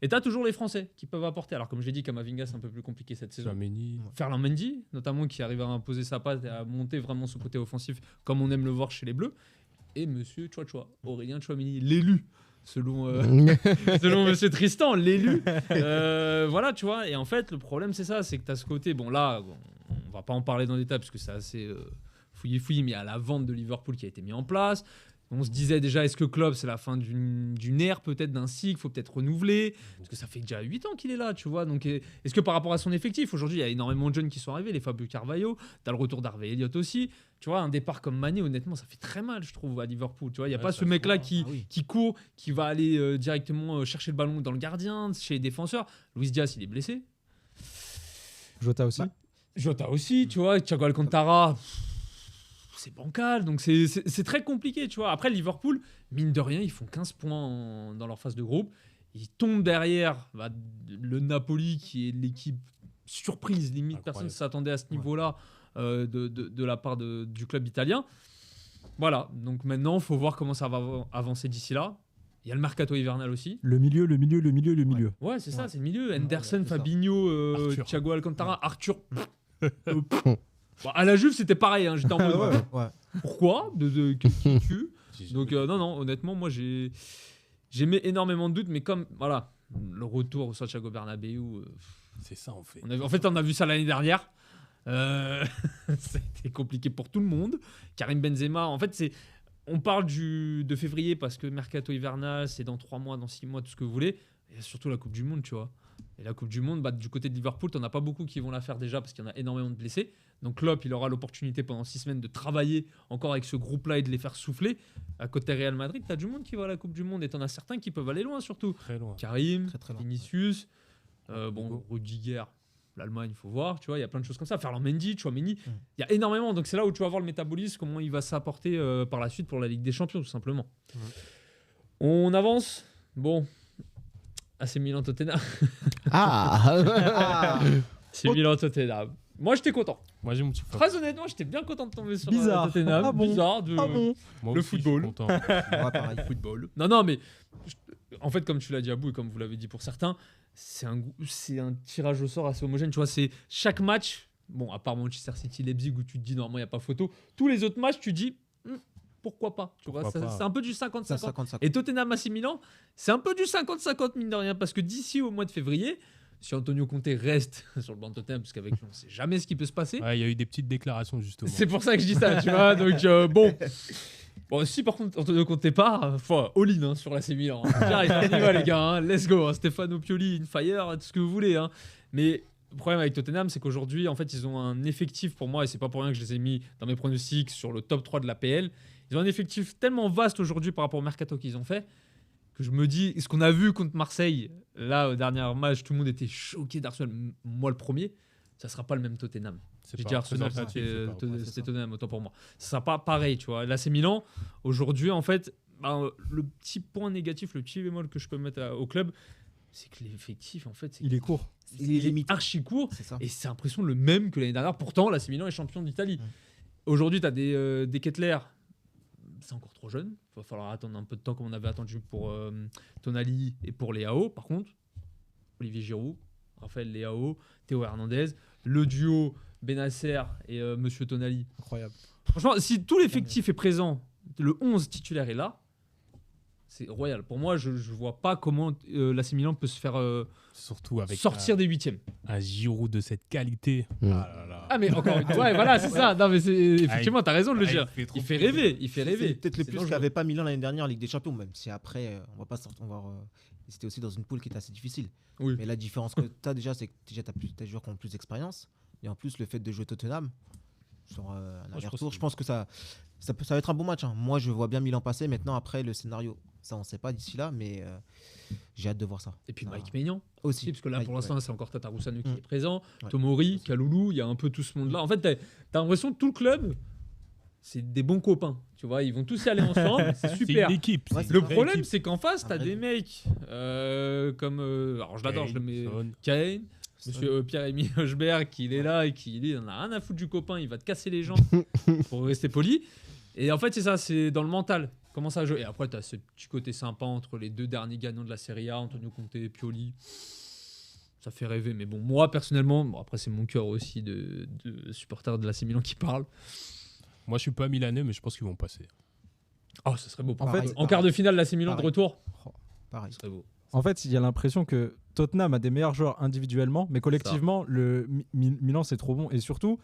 Et t'as toujours les Français qui peuvent apporter. Alors comme j'ai dit, Camavinga, c'est un peu plus compliqué cette saison. Tchouaméni. Ferland Mendy, notamment, qui arrive à imposer sa patte et à monter vraiment ce côté offensif comme on aime le voir chez les Bleus. et Monsieur Chouachua, Aurélien Chouameni, l'élu. Selon Monsieur Tristan, l'élu. Voilà, tu vois. Et en fait, le problème, c'est ça, c'est que tu as ce côté. Bon, là, on va pas en parler dans les détails parce que c'est assez fouillis, mais il y a la vente de Liverpool qui a été mise en place. On se disait déjà, est-ce que Klopp, c'est la fin d'une ère, peut-être d'un cycle, il faut peut-être renouveler, parce que ça fait déjà 8 ans qu'il est là, tu vois. Donc, est-ce que par rapport à son effectif, aujourd'hui, il y a énormément de jeunes qui sont arrivés, les Fabio Carvalho, tu as le retour d'Harvey Elliott aussi. Tu vois, un départ comme Mané, honnêtement, ça fait très mal, je trouve, à Liverpool. Tu vois, il n'y a pas ce mec-là qui court, qui va aller directement chercher le ballon dans le gardien, chez les défenseurs. Luis Diaz, il est blessé. Jota aussi. Jota aussi, tu vois. Thiago Alcantara, c'est bancal. Donc, c'est très compliqué, tu vois. Après, Liverpool, mine de rien, ils font 15 points dans leur phase de groupe. Ils tombent derrière le Napoli, qui est l'équipe surprise. Limite, Incroyable. personne ne s'attendait à ce niveau-là. De la part du club italien. Voilà, donc maintenant, il faut voir comment ça va avancer d'ici là. Il y a le mercato hivernal aussi. Le milieu. Ouais, c'est ça, c'est le milieu. Ouais, Henderson, c'est ça. Fabinho, Arthur. Thiago Alcantara, Arthur. Bon, à la Juve, c'était pareil. Hein, j'étais en mode, Ouais. pourquoi qui tue. Donc, non, honnêtement, moi, j'ai mis énormément de doutes, mais comme, voilà, le retour au Santiago Bernabéu, C'est ça, en fait. en fait, on a vu ça l'année dernière. C'était compliqué pour tout le monde. Karim Benzema, en fait, on parle de février parce que mercato hivernal, c'est dans 3 mois, dans 6 mois, tout ce que vous voulez. Et surtout la Coupe du Monde, tu vois. Et la Coupe du Monde, du côté de Liverpool, t'en as pas beaucoup qui vont la faire déjà parce qu'il y en a énormément de blessés. Donc Klopp, il aura l'opportunité pendant 6 semaines de travailler encore avec ce groupe-là et de les faire souffler. À côté Real Madrid, t'as du monde qui va à la Coupe du Monde et t'en as certains qui peuvent aller loin surtout. Très loin. Karim, Très, très loin. Vinicius, Rudiger, l'Allemagne, il faut voir, tu vois, il y a plein de choses comme ça. Ferland Mendy, Chouameni, il y a énormément. Donc c'est là où tu vas voir le métabolisme, comment il va s'apporter par la suite pour la Ligue des Champions, tout simplement. On avance. Bon, AC Milan Tottenham. C'est Milan Tottenham. Moi, j'étais content. Moi, j'ai mon petit frère. Très honnêtement, j'étais bien content de tomber sur Bizarre. Tottenham. Ah bon Bizarre. Moi Le aussi, football. je suis content. Ouais, pareil. Football. Non, mais en fait, comme tu l'as dit, Abou, et comme vous l'avez dit pour certains, c'est un tirage au sort assez homogène. Tu vois, c'est chaque match, bon, à part Manchester City, Leipzig, où tu te dis normalement, il n'y a pas photo. Tous les autres matchs, tu dis, pourquoi pas. Tu vois, Pourquoi pas. c'est un peu du Ça, 50-50. 50-50. Et Tottenham AC Milan, c'est un peu du 50-50, mine de rien, parce que d'ici au mois de février, si Antonio Conte reste sur le banc de Tottenham, parce qu'avec lui, on ne sait jamais ce qui peut se passer. Ouais, il y a eu des petites déclarations, justement. C'est pour ça que je dis ça, tu vois. Donc, bon, si par contre Antonio Conte part, all-in hein, sur l'AC Milan. J'arrive, on y va les gars, hein, let's go. Hein, Stefano Pioli, in fire, tout ce que vous voulez. Hein. Mais le problème avec Tottenham, c'est qu'aujourd'hui, en fait, ils ont un effectif pour moi, et c'est pas pour rien que je les ai mis dans mes pronostics sur le top 3 de l'APL. Ils ont un effectif tellement vaste aujourd'hui par rapport au mercato qu'ils ont fait que je me dis, ce qu'on a vu contre Marseille, là, au dernier match, tout le monde était choqué d'Arsenal, moi le premier, ça sera pas le même Tottenham. C'est J'ai pas dit Arsenal, représentatif, c'est pas représentatif. c'était Tottenham, autant pour moi. Ça sera pas pareil, tu vois. Là, c'est Milan. Aujourd'hui, en fait, le petit point négatif, le petit bémol que je peux mettre au club, c'est que l'effectif, en fait, Il est court. Il est limite. archi court. C'est ça. Et c'est l'impression le même que l'année dernière. Pourtant, l'AC Milan est champion d'Italie. Aujourd'hui, tu as des Kettler. C'est encore trop jeune. Il va falloir attendre un peu de temps comme on avait attendu pour Tonali et pour Leao. Par contre, Olivier Giroud, Raphaël Leao, Théo Hernandez, le duo Benasser et Monsieur Tonali. Incroyable. Franchement, si tout l'effectif est présent, le 11 titulaire est là, c'est royal. Pour moi, je ne vois pas comment l'AC Milan peut se faire Surtout avec sortir des huitièmes. un Giroud de cette qualité. Mm. Ah là là. Ah mais encore une fois, ouais, voilà, c'est ça. Non mais effectivement, t'as raison de le Ah, dire. trop Il fait plaisir. rêver, il fait C'est rêver. peut-être le C'est plus dangereux. qu'avait pas Milan l'année dernière en Ligue des Champions, même si après, on va pas sortir. C'était aussi dans une poule qui était assez difficile. Oui. Mais la différence que tu as déjà, c'est que déjà, tu as des joueurs qui ont plus d'expérience. Et en plus, le fait de jouer Tottenham sur un aller-retour, je pense que ça va être un bon match. Hein. Moi, je vois bien Milan passer. Maintenant, après, le scénario, ça, on ne sait pas d'ici là, mais j'ai hâte de voir ça. Et puis Ah. Mike Maignan Aussi. aussi, parce que là Mike, pour l'instant c'est encore Tatarusanu qui Mm. est présent, Ouais. Tomori, Kaloulou, il y a un peu tout ce monde-là. En fait, t'as l'impression que tout le club, c'est des bons copains. Tu vois, ils vont tous y aller ensemble, c'est C'est super. une équipe. Ouais, c'est c'est Le une vraie problème, équipe. c'est qu'en face, Un t'as vrai des équipe. mecs comme. Alors je l'adore, je le mets. Son. Kane, monsieur Pierre-Émile Hochberg, qui est là et qui il en a rien à foutre du copain, il va te casser les jambes pour rester poli. Et en fait, c'est ça, c'est dans le mental. Comment ça joue. Et après, tu as ce petit côté sympa entre les deux derniers gagnants de la Serie A, Antonio Conte et Pioli. Ça fait rêver. Mais bon, moi, personnellement, bon, après, c'est mon cœur aussi de supporter de l'AC Milan qui parle. Moi, je suis pas milanais, mais je pense qu'ils vont passer. Oh, ce serait beau. En fait, En quart de finale, l'AC Milan de Pareil. retour, Pareil. ce serait beau. En fait, il y a l'impression que Tottenham a des meilleurs joueurs individuellement, mais collectivement, Milan, c'est trop bon. Et surtout,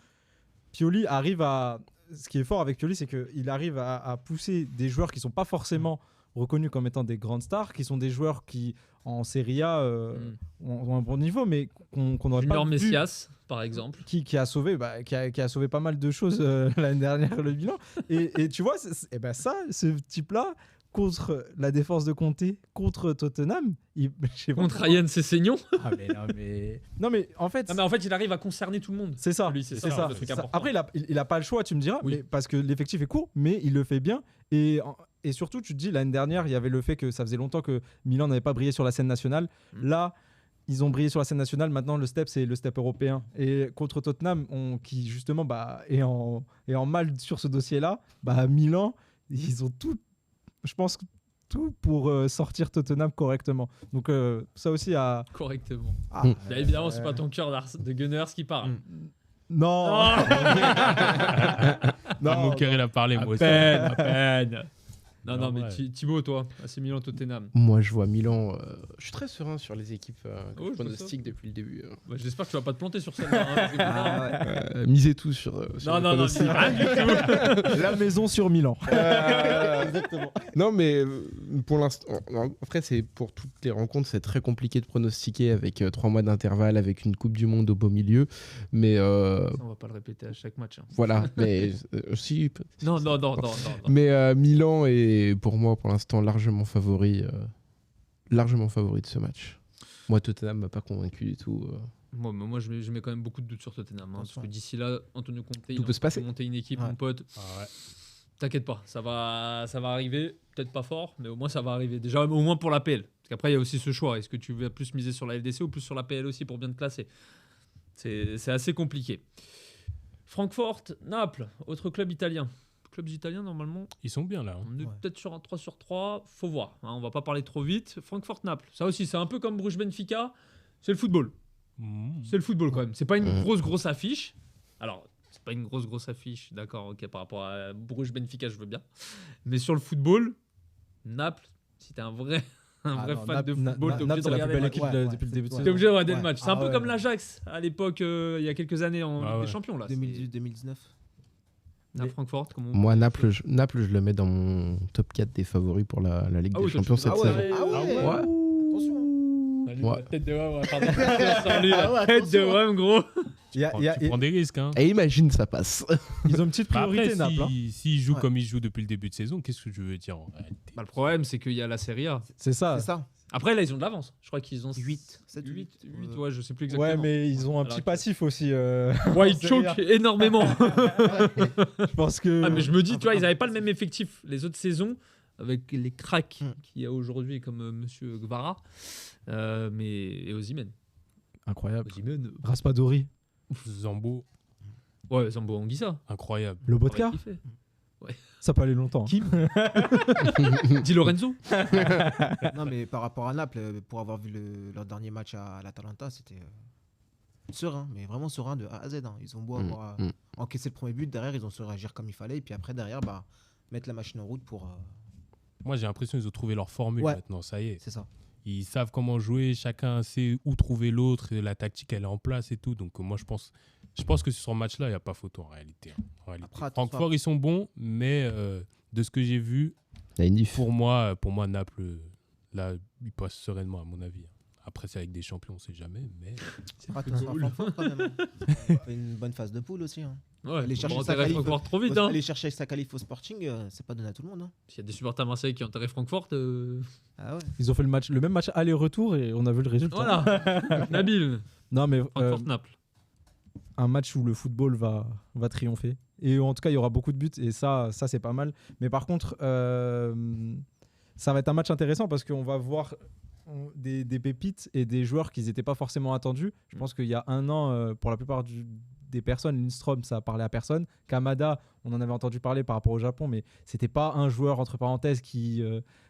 Pioli arrive à... Ce qui est fort avec Pioli, c'est qu'il arrive à pousser des joueurs qui ne sont pas forcément reconnus comme étant des grandes stars, qui sont des joueurs qui, en Serie A, ont un bon niveau, mais qu'on n'aurait pas Junior vu. Messias, par exemple. Qui a sauvé qui a sauvé pas mal de choses l'année dernière, le Milan. Et tu vois, ce type-là, contre la défense de Conte, contre Tottenham, je sais pas Contre pourquoi. Ryan Sessegnon. Ah, non, mais en fait, Non, mais en fait, il arrive à concerner tout le monde. c'est ça. Lui, c'est C'est ça, ça. le truc C'est ça. important. Après, il a pas le choix, tu me diras, Oui. mais parce que l'effectif est court, mais il le fait bien. Et surtout, tu te dis, l'année dernière, il y avait le fait que ça faisait longtemps que Milan n'avait pas brillé sur la scène nationale. Là, ils ont brillé sur la scène nationale. Maintenant, le step, c'est le step européen. Et contre Tottenham, qui justement est en mal sur ce dossier-là, Milan, ils ont tout, je pense, tout pour sortir Tottenham correctement. Donc, ça aussi à. Correctement. Ah, Bah, évidemment, c'est pas ton cœur de Gunners qui parle. Non. Ah, mon cœur, il a parlé, moi aussi. À peine. Non, Non, mais ouais. Thibaut, toi, AC Milan, Tottenham. Moi, je vois Milan. Je suis très serein sur les équipes que Oh, je je pronostique depuis le début. Bah, j'espère que tu vas pas te planter sur celle-là. Hein, parce que- Ah, ouais. Misez tout sur. Non, le non, pronostic. rien du tout. La maison sur Milan. Exactement. Non, mais pour l'instant, après, c'est pour toutes les rencontres, c'est très compliqué de pronostiquer avec 3 mois d'intervalle, avec une Coupe du Monde au beau milieu. Mais On va pas le répéter à chaque match. Hein. voilà. Mais si. Non. Mais Milan est pour moi, pour l'instant, largement favori de ce match. Moi, Tottenham m'a pas convaincu du tout. Moi, je mets quand même beaucoup de doutes sur Tottenham. Hein, parce Attention. que d'ici là, Antonio Conte, il peut se passer. monter une équipe, Ouais. mon pote. Ah ouais. T'inquiète pas, ça va arriver. Peut-être pas fort, mais au moins ça va arriver. Déjà, au moins pour la PL. Parce qu'après, il y a aussi ce choix. Est-ce que tu vas plus miser sur la LDC ou plus sur la PL aussi pour bien te classer? C'est assez compliqué. Francfort, Naples, autre club italien. Clubs italiens, normalement, Ils sont bien là. hein. on est Ouais. peut-être sur un 3 sur 3. Faut voir. Hein, on va pas parler trop vite. Francfort-Naples, ça aussi, c'est un peu comme Bruges-Benfica. C'est le football. C'est le football quand même. C'est pas une grosse affiche. Alors, c'est pas une grosse affiche, d'accord, ok, par rapport à Bruges-Benfica, je veux bien. Mais sur le football, Naples, si t'es un vrai fan de football, t'es obligé de c'est la plus regarder belle le équipe match. depuis le début de Ouais. T'es saison. obligé de regarder le Ouais. match. C'est un Ah peu ouais. comme l'Ajax à l'époque, il y a quelques années en Ah Ligue ouais. des Champions. Là, 2019. À Francfort, comment Moi, Naples, je le mets dans mon top 4 des favoris pour la Ligue Ah des oui, toi, Champions tu- cette ah ouais. saison. Ah ouais. Ouais. Attention. Ouais. Tête de Wam, pardon. Sans lui, Ah ouais, tête de attention. Wam, gros. Tu prends des risques. Hein. Et imagine, ça passe. Ils ont une petite Bah priorité, après, Naples. hein. s'ils jouent Ouais. comme ils jouent depuis le début de saison, qu'est-ce que je veux dire en réalité? Bah, le problème, c'est qu'il y a la Serie A. C'est ça. C'est ça. Après, là, ils ont de l'avance. Je crois qu'ils ont 8. 7 8, 8. ouais, je sais plus exactement. Ouais, mais ils ont un Alors petit que- passif aussi. Ouais, ils Serie A. choquent énormément. Je pense que. Ah, mais je me dis, tu vois, ils n'avaient pas le même effectif les autres saisons avec les cracks Mm. qu'il y a aujourd'hui, comme Monsieur Gvara, et Osimhen. Incroyable. Osimhen, Raspadori. Zambo, ouais, Zambo Anguissa. incroyable. Lobotka. Ça peut aller longtemps. Qui Di Lorenzo. Non, mais par rapport à Naples, pour avoir vu leur dernier match à l'Atalanta, c'était serein, mais vraiment serein de A à Z. Hein. Ils ont beau avoir encaissé le premier but, derrière, ils ont su réagir comme il fallait, et puis après, derrière, mettre la machine en route pour. Moi, j'ai l'impression qu'ils ont trouvé leur formule Ouais. maintenant. Ça y est. C'est ça. Ils savent comment jouer. Chacun sait où trouver l'autre. Et la tactique, elle est en place et tout. Donc, moi, je pense que sur ce match-là, il n'y a pas photo en réalité. Après, attention, Francfort, ils sont bons, mais de ce que j'ai vu, Il y a une diff. pour moi, Naples, là, ils passent sereinement, à mon avis. Après, c'est avec des champions, on ne sait jamais. Mais Après, attention à Francfort quand même. Hein. On fait une bonne phase de poule aussi. Hein. Ouais, Aller faut chercher pas sa enterrer qualif. Francfort trop vite. Hein. Aller chercher sa qualif au Sporting, c'est pas donné à tout le monde. Hein. S'il y a des supporters à Marseille qui ont enterré Francfort, Ah ouais. Ils ont fait le même match aller-retour et on a vu le résultat. voilà. Nabil, Non, mais Francfort-Naples. un match où le football va triompher. Et en tout cas, il y aura beaucoup de buts et ça c'est pas mal. Mais par contre, ça va être un match intéressant parce qu'on va voir des pépites et des joueurs qui n'étaient pas forcément attendus. Je pense qu'il y a un an, pour la plupart des personnes, Lindstrom, ça a parlé à personne. Kamada, on en avait entendu parler par rapport au Japon, mais c'était pas un joueur, entre parenthèses, qui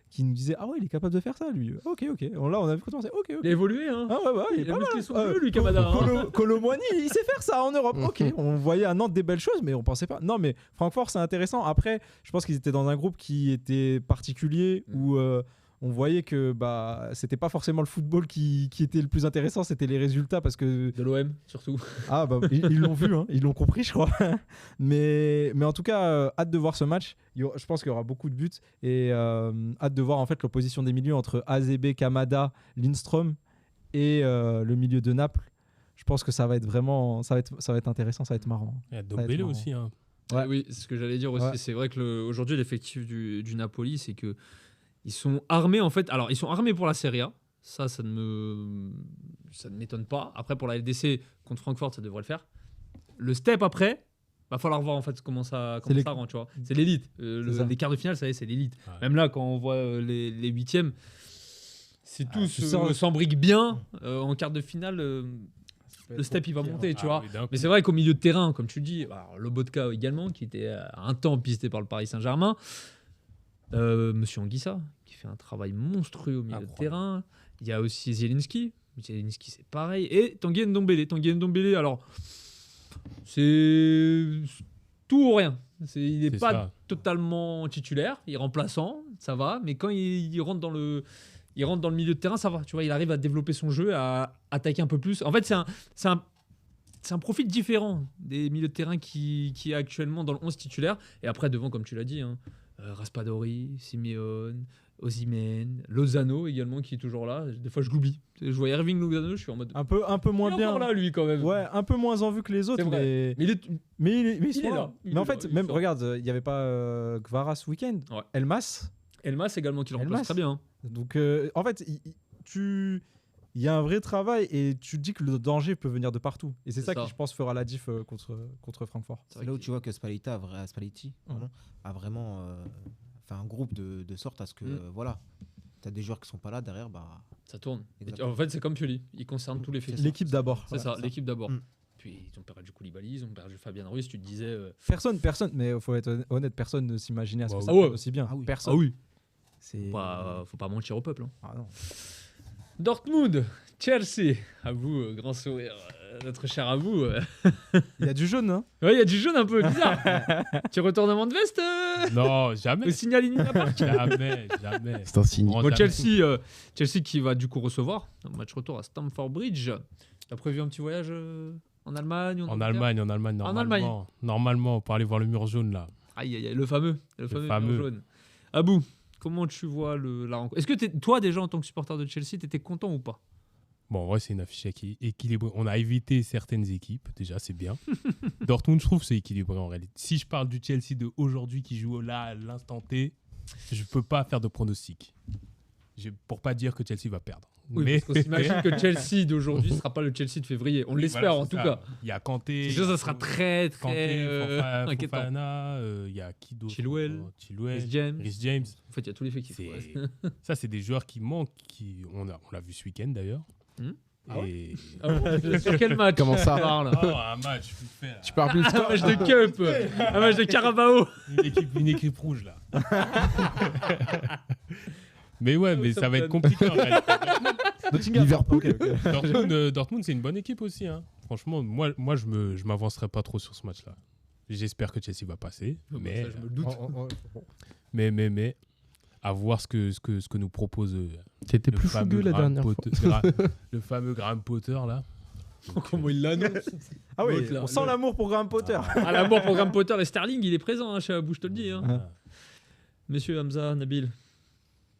qui nous disaient ah ouais, il est capable de faire ça, lui. Ok. Là, on a vu quand on s'est ok. Il a évolué, hein. Ah ouais, il est Il a pas musclé mal. son jeu, lui, Kamada. hein. Colomboigny, il sait faire ça en Europe. Ok, on voyait à Nantes des belles choses, mais on pensait pas. Non, mais Francfort, c'est intéressant. Après, je pense qu'ils étaient dans un groupe qui était particulier où on voyait que c'était pas forcément le football qui était le plus intéressant, c'était les résultats parce que De l'OM, surtout. ah ils l'ont vu, hein, ils l'ont compris, je crois. mais en tout cas, hâte de voir ce match. Je pense qu'il y aura beaucoup de buts et hâte de voir en fait l'opposition des milieux entre AZB, Kamada, Lindström et le milieu de Naples. Je pense que ça va être vraiment, ça va être intéressant, ça va être marrant. Il y a Ça va Dombele être aussi. Hein. Ouais. Oui, c'est ce que j'allais dire aussi. Ouais. C'est vrai que aujourd'hui, l'effectif du Napoli, c'est que ils sont armés en fait. Alors, ils sont armés pour la Serie A. Ça ne m'étonne pas. Après, pour la LDC contre Francfort, ça devrait le faire. Le step après, va falloir voir en fait comment ça rend. Tu vois, c'est l'élite. ça. Les quarts de finale, ça y est, c'est l'élite. Ouais. Même là, quand on voit les huitièmes, si tous tu sens- s'embriquent bien en quart de finale, le step il va monter, tu vois. Oui, d'un coup. Mais c'est vrai qu'au milieu de terrain, comme tu le dis, alors, Lobotka également, qui était un temps pisté par le Paris Saint-Germain. Monsieur Anguissa, qui fait un travail monstrueux au milieu de Incroyable. terrain. Il y a aussi Zielinski. Zielinski, c'est pareil. Et Tanguy Ndombele. Tanguy Ndombele, alors, c'est tout ou rien. Il n'est C'est pas ça. totalement titulaire. Il est remplaçant, ça va. Mais quand il rentre dans le milieu de terrain, ça va. Tu vois, il arrive à développer son jeu, à attaquer un peu plus. En fait, c'est un profil différent des milieux de terrain qui est actuellement dans le 11 titulaire. Et après, devant, comme tu l'as dit, hein, Raspadori, Simeone, Osimhen, Lozano également qui est toujours là. Des fois, je l'oublie. Je vois Irving Lozano, je suis en mode. Un peu moins il est bien. encore là, lui, quand même. Ouais, un peu moins en vue que les autres, C'est vrai. mais Mais ils il sont est là. là. Il Mais en est fait, là, il même sort. regarde, il n'y avait pas Kvara ce week-end. Ouais. Elmas. Elmas également qui le Elmas. remplace très bien. hein. Donc, en fait, il y a un vrai travail et tu te dis que le danger peut venir de partout. Et c'est ça ça. qui, je pense, fera la diff contre Francfort. C'est là où tu vois que Spalletti a vraiment fait un groupe de sorte à ce que voilà, tu as des joueurs qui sont pas là derrière, Ça tourne. Exactement. En fait, c'est comme Pioli. Il concerne tous les faits. L'équipe d'abord. C'est ça, l'équipe d'abord. Mm. Puis ils ont perdu Koulibaly, ils ont perdu Fabien Ruiz. Tu te disais. Personne, mais il faut être honnête, personne ne s'imaginait à ce que Ah ça ouais. tourne aussi bien. Ah oui. Personne. Ah oui. C'est... Faut pas mentir au peuple. hein. Ah non. Dortmund, Chelsea. À vous, grand sourire. Notre cher à vous. Il y a du jaune, hein. Ouais, il y a du jaune un peu bizarre. Petit retournement de veste Non, jamais. au signal Iduna Park. Jamais. C'est un signe. Bon, Bon, jamais. Chelsea qui va du coup recevoir un match retour à Stamford Bridge. T'as prévu un petit voyage en Allemagne En Allemagne, normalement. Allemagne. Normalement, pour aller voir le mur jaune, là. Aïe, aïe, aïe, le fameux fameux. mur jaune. Abou, comment tu vois la rencontre? Est-ce que toi, déjà, en tant que supporter de Chelsea, t'étais content ou pas? Bon, en vrai, c'est une affiche équilibrée. On a évité certaines équipes, déjà, c'est bien. Dortmund, je trouve, c'est équilibré en réalité. Si je parle du Chelsea d'aujourd'hui qui joue là, à l'instant T, je peux pas faire de pronostic. Pour pas dire que Chelsea va perdre. Oui, Mais parce qu'on s'imagine que Chelsea d'aujourd'hui ne sera pas le Chelsea de février. On l'espère voilà, en c'est tout ça. cas. Il y a Kanté. C'est sûr, ça sera très, très inquiétant. Fofana, il y a qui d'autre Chilwell, Reece James. Reece James. En fait, il y a tous les effectifs. C'est- ouais. Ça, c'est des joueurs qui manquent. On l'a vu ce week-end d'ailleurs. Ah Et... Ah bon Sur quel match Comment ça tu parles Oh, un match, vite fait, là. Tu parles plus de Un score. match de Cup, un match de Carabao. Une équipe rouge là. Mais ouais, mais Ça ça me va donne. être compliqué en réalité. Liverpool. Dortmund, c'est une bonne équipe aussi. Hein. Franchement, moi je m'avancerai pas trop sur ce match-là. J'espère que Chelsea va passer, mais, Ça, je me le doute. mais à voir ce que nous propose T'étais le plus fameux fougueux la Graham dernière fois. Potter, le fameux Graham Potter là. Comment il l'annonce. Ah oui, L'autre, là, on sent l'amour pour Graham Potter. Ah, l'amour pour Graham Potter et Sterling, il est présent hein, chez Abou, je te le dis. Hein. Ah. Messieurs Hamza, Nabil,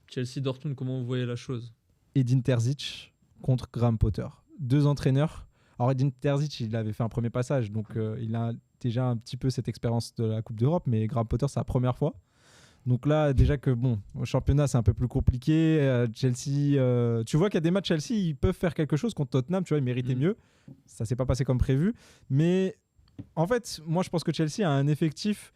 Chelsea, Dortmund, comment vous voyez la chose? Edin Terzic contre Graham Potter. Deux entraîneurs. Alors Edin Terzic, il avait fait un premier passage, donc il a déjà un petit peu cette expérience de la Coupe d'Europe, mais Graham Potter, c'est la première fois. Donc là, déjà que bon, au championnat, c'est un peu plus compliqué. Chelsea, tu vois qu'il y a des matchs Chelsea, ils peuvent faire quelque chose contre Tottenham, tu vois, ils méritaient mieux. Ça s'est pas passé comme prévu. Mais en fait, moi, je pense que Chelsea a un effectif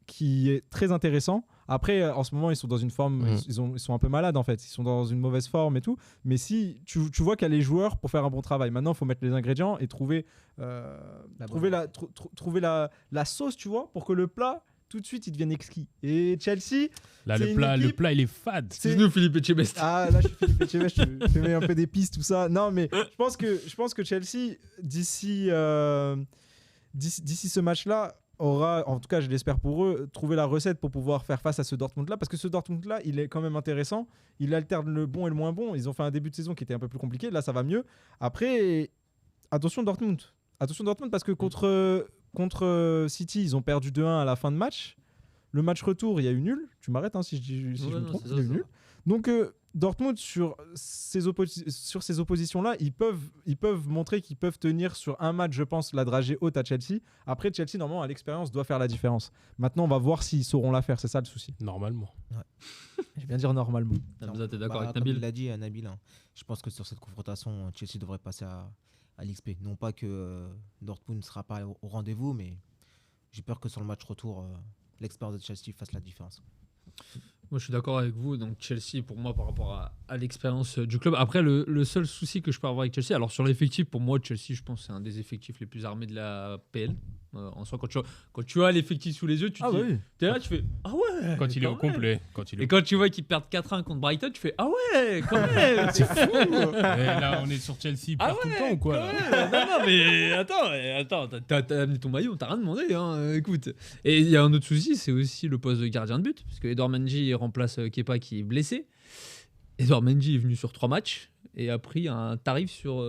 qui est très intéressant. Après, en ce moment, ils sont dans une forme, ils sont un peu malades en fait. Ils sont dans une mauvaise forme et tout. Mais si tu vois qu'il y a les joueurs pour faire un bon travail. Maintenant, il faut mettre les ingrédients et trouver la sauce, tu vois, pour que le plat tout de suite ils deviennent exquis. Et Chelsea, Là, c'est le une plat, équipe- il est fade. c'est- nous Philippe Etchebest. Ah là je suis Philippe Etchebest, je te mets un peu d'épices tout ça. Non mais je pense que Chelsea d'ici ce match-là aura, en tout cas je l'espère pour eux, trouvé la recette pour pouvoir faire face à ce Dortmund-là, parce que ce Dortmund-là il est quand même intéressant, il alterne le bon et le moins bon. Ils ont fait un début de saison qui était un peu plus compliqué, là ça va mieux. Après attention Dortmund parce que contre City ils ont perdu 2-1 à la fin de match. Le match retour, il y a eu nul. Tu m'arrêtes si je me trompe. Il y a eu nul. Donc Dortmund sur ces oppositions-là, ils peuvent montrer qu'ils peuvent tenir sur un match, je pense, la dragée haute à Chelsea. Après, Chelsea, normalement, à l'expérience, doit faire la différence. Maintenant, on va voir s'ils sauront la faire. C'est ça le souci. Normalement. Je viens de dire normalement. Hamza, t'es d'accord avec Comme Nabil? il l'a dit, Nabil, hein, je pense que sur cette confrontation, Chelsea devrait passer à l'XP. Non pas que Dortmund ne sera pas au rendez-vous, mais j'ai peur que sur le match retour, l'expérience de Chelsea fasse la différence. Moi, je suis d'accord avec vous. Donc, Chelsea, pour moi, par rapport à l'expérience du club. Après, le seul souci que je peux avoir avec Chelsea, alors sur l'effectif, pour moi, Chelsea, je pense que c'est un des effectifs les plus armés de la PL. En soi, quand tu as l'effectif sous les yeux, tu te dis, oui. t'es là, tu fais ah ouais. Quand il est au quand même. complet. Et quand tu vois qu'ils perdent 4-1 contre Brighton, tu fais ah ouais, quand même. C'est fou. Et là, on est sur Chelsea, il perd tout le temps ou quoi là Non, mais attends, t'as amené ton maillot, t'as rien demandé, hein, écoute. Et il y a un autre souci, c'est aussi le poste de gardien de but, parce que Edouard Mendy remplace Kepa qui est blessé. Edouard Mendy est venu sur 3 matchs et a pris un tarif sur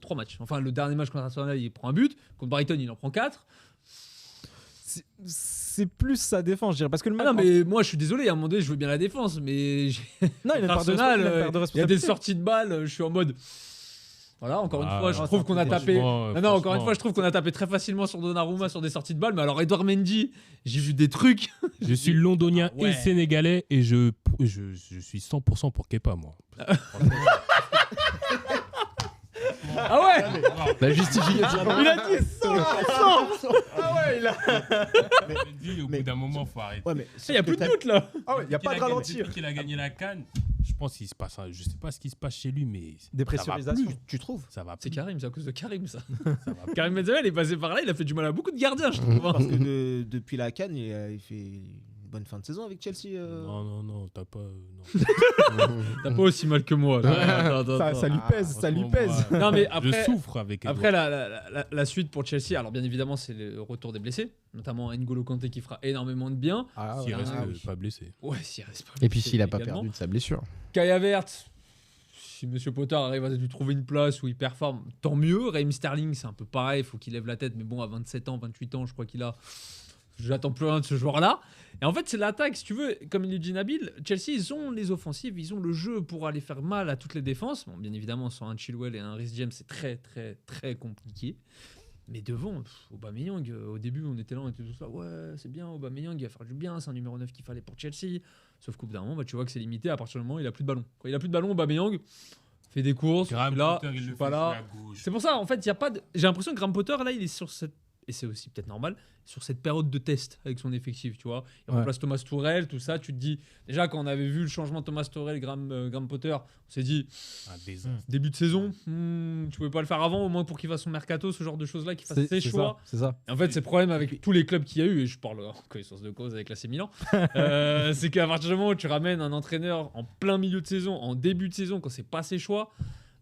3 matchs. Enfin, le dernier match contre Arsenal, il prend un but. Contre Brighton, il en prend 4. C'est plus sa défense, je dirais. Parce que le Ah match. non, mais moi, je suis désolé, à un moment donné, je veux bien la défense, mais Non, il a une part de Arsenal, il a une part de il y a des responsabilité. sorties de balles, je suis en mode. Voilà, encore une Ah, fois, je ouais, trouve ça, qu'on a tapé. franchement, Non, encore une franchement. fois, je trouve qu'on a tapé très facilement sur Donnarumma sur des sorties de balles. Mais alors, Edouard Mendy, j'ai vu des trucs. Je suis londonien Ah ouais. et sénégalais et je suis 100% pour Kepa, moi. Ah ouais, La justification. il a dit 100%. Ah ouais, il a. Mendy, au bout d'un moment, faut arrêter. Ouais, mais Il n'y a plus de doute là. Ah ouais, il n'y a pas de ralentir. Depuis qu'il a gagné la CAN, je pense qu'il se passe. Je sais pas ce qui se passe chez lui, mais Dépressurisation. ça va plus. tu trouves Ça va C'est plus. Karim, c'est à cause de Karim ça. Ça va plus. Karim Benzema, il est passé par là, il a fait du mal à beaucoup de gardiens, je trouve. hein. Parce que depuis la CAN, il fait une bonne fin de saison avec Chelsea. Non, t'as pas. Non. T'as pas aussi mal que moi. là. Ça lui pèse, ça lui Franchement, pèse. moi, Non, mais je après, souffre avec Edouard. après la suite pour Chelsea, alors bien évidemment, c'est le retour des blessés, notamment N'Golo Kanté qui fera énormément de bien. Ah S'il ouais. reste oui. pas blessé. Ouais, s'il reste pas Et puis blessé s'il a pas également. perdu de sa blessure. Kai Havertz, si Monsieur Potter arrive à lui trouver une place où il performe, tant mieux. Raheem Sterling, c'est un peu pareil, il faut qu'il lève la tête, mais bon, à 27 ans, 28 ans, je crois qu'il a. J'attends plus rien de ce joueur-là. Et en fait, c'est l'attaque, si tu veux, comme il le dit Nabil, Chelsea, ils ont les offensives, ils ont le jeu pour aller faire mal à toutes les défenses. Bon, bien évidemment, sans un Chilwell et un Reece James, c'est très, très, très compliqué. Mais devant, Aubameyang, au début, on était là, on était tous là, ouais, c'est bien, Aubameyang, il va faire du bien, c'est un numéro 9 qu'il fallait pour Chelsea. Sauf qu'au bout d'un moment, bah, tu vois que c'est limité à partir du moment où il a plus de ballon. Quand il a plus de ballon, Aubameyang fait des courses, Graham là, Potter, il je le suis fait pas là. sur la gauche. C'est pour ça, en fait, il y a pas de... j'ai l'impression que Graham Potter, là, il est sur cette... Et c'est aussi peut-être normal, sur cette période de test avec son effectif, tu vois. Il Ouais. remplace Thomas Tuchel, tout ça, tu te dis... Déjà, quand on avait vu le changement de Thomas Tuchel, Graham Potter, on s'est dit, Un désastre. début de saison, tu pouvais pas le faire avant, au moins pour qu'il fasse son mercato, ce genre de choses-là, qu'il fasse ses choix. C'est ça. Et en fait, c'est le problème avec tous les clubs qu'il y a eu, et je parle en connaissance de cause avec l'AC Milan, c'est qu'à partir du moment où tu ramènes un entraîneur en plein milieu de saison, en début de saison, quand c'est pas ses choix,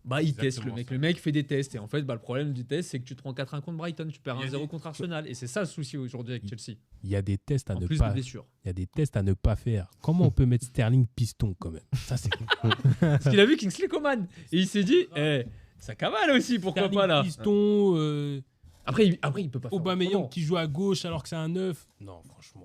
bah il teste le Exactement mec. ça. Le mec fait des tests, et en fait, bah, le problème du test, c'est que tu te prends 4-1 contre Brighton, tu perds Il y a 1-0 des- contre Arsenal, et c'est ça le souci aujourd'hui avec Chelsea. Il y a des tests à En ne plus de pas. blessures. Il y a des tests à ne pas faire. Comment on peut mettre Sterling piston quand même? Ça c'est Parce qu'il a vu Kingsley Coman, et il s'est dit, ça cavale aussi, pourquoi Sterling pas là. piston. Après, il peut pas faire Aubameyang autrement. qui joue à gauche alors que c'est un 9. Non, franchement.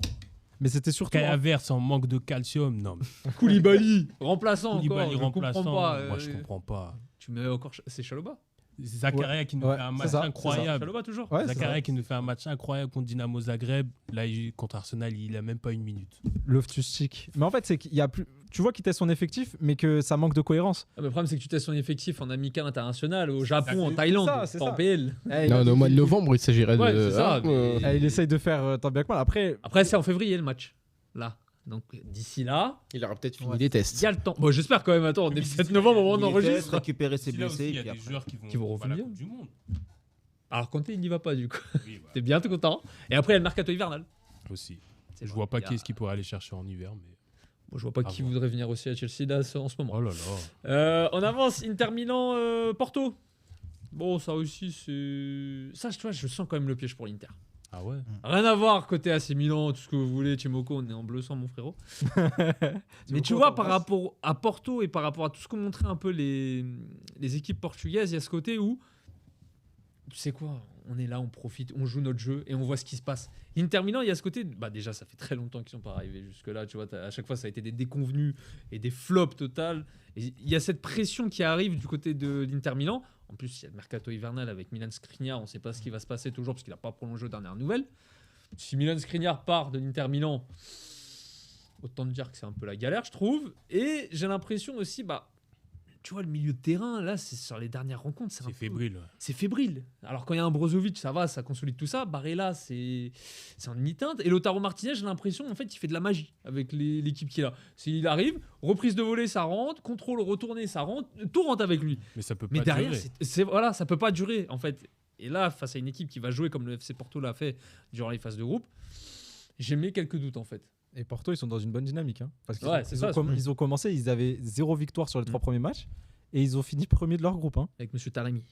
Mais c'était surtout. Kai Havertz en manque de calcium. Non, mais Koulibaly, remplaçant Koulibaly encore, je comprends remplaçant. pas. Moi, je comprends pas. Tu mets encore... C'est Chaloba Zakaria qui nous Ouais, fait un c'est match ça, incroyable. Chaloba toujours Ouais, c'est Zakaria qui nous fait un match incroyable contre Dynamo Zagreb. Là, contre Arsenal, il a même pas une minute. Loftus-Cheek. Mais en fait, c'est qu'il y a plus. Tu vois qu'il teste son effectif, mais que ça manque de cohérence. Ah, mais le problème, c'est que tu testes son effectif en amical international, au Japon, en c'est Thaïlande, c'est pas ça. en PL. Non, au mois de novembre, il s'agirait Ouais, de. c'est ça, Ah, mais- Il essaye de faire tant bien que mal. Après, Après, c'est en février le match. Là. Donc d'ici là, Il aura peut-être fini Ouais. les il tests. y a le temps. Bon, j'espère quand même. Attends, on est le 7 novembre au moment où on Il est enregistre. récupérer ses Si là aussi, blessés. il y a puis des après- joueurs Qui vont pas à la revenir. Coupe du Monde. Alors Kanté, il n'y va pas du coup. Oui, bah, T'es bien tout content. Et après, il y a le mercato hivernal. aussi. C'est Je vrai, vois pas il y a- qui est-ce qui pourrait aller chercher en hiver, mais. Moi, je vois pas À qui voir. voudrait venir aussi à Chelsea là, en ce moment. Oh là là. On avance, Inter Milan, Porto. Bon, ça aussi, c'est. Ça, tu vois, je sens quand même le piège pour l'Inter. Ah ouais. Rien à voir côté AC Milan, tout ce que vous voulez, Timoko, on est en bleu sang, mon frérot. Mais tu vois, par rapport à Porto et par rapport à tout ce qu'ont montré un peu les équipes portugaises, il y a ce côté où, tu sais quoi, on est là, on profite, on joue notre jeu et on voit ce qui se passe. L'Inter Milan, il y a ce côté, bah déjà, ça fait très longtemps qu'ils sont pas arrivés jusque-là, tu vois, à chaque fois, ça a été des déconvenus et des flops total. Et il y a cette pression qui arrive du côté de l'Inter Milan. En plus, il y a le mercato hivernal avec Milan Skriniar, on ne sait pas ce qui va se passer toujours parce qu'il n'a pas prolongé aux dernières nouvelles. Si Milan Skriniar part de l'Inter Milan, autant te dire que c'est un peu la galère, je trouve. Et j'ai l'impression aussi, bah, tu vois, le milieu de terrain, là, c'est sur les dernières rencontres, c'est un C'est peu- fébrile. Ouais. c'est fébrile. Alors quand il y a un Brozovic, ça va, ça consolide tout ça. Barella, c'est en demi-teinte. Et Lautaro Martinez, j'ai l'impression, en fait, il fait de la magie avec l'équipe qui est là. Il arrive, reprise de volée, ça rentre, contrôle retourné, ça rentre, tout rentre avec lui. Mais ça peut Mais pas derrière, durer. voilà, ça peut pas durer, en fait. Et là, face à une équipe qui va jouer comme le FC Porto l'a fait durant les phases de groupe, j'ai mis quelques doutes, en fait. Et Porto, ils sont dans une bonne dynamique. Hein, parce qu'ils Ouais, ont- c'est ils, ça, ont c'est- ils ont commencé, ils avaient 0 victoire sur les 3 Mm. premiers matchs. Et ils ont fini premier de leur groupe. Hein. Avec Monsieur Taremi.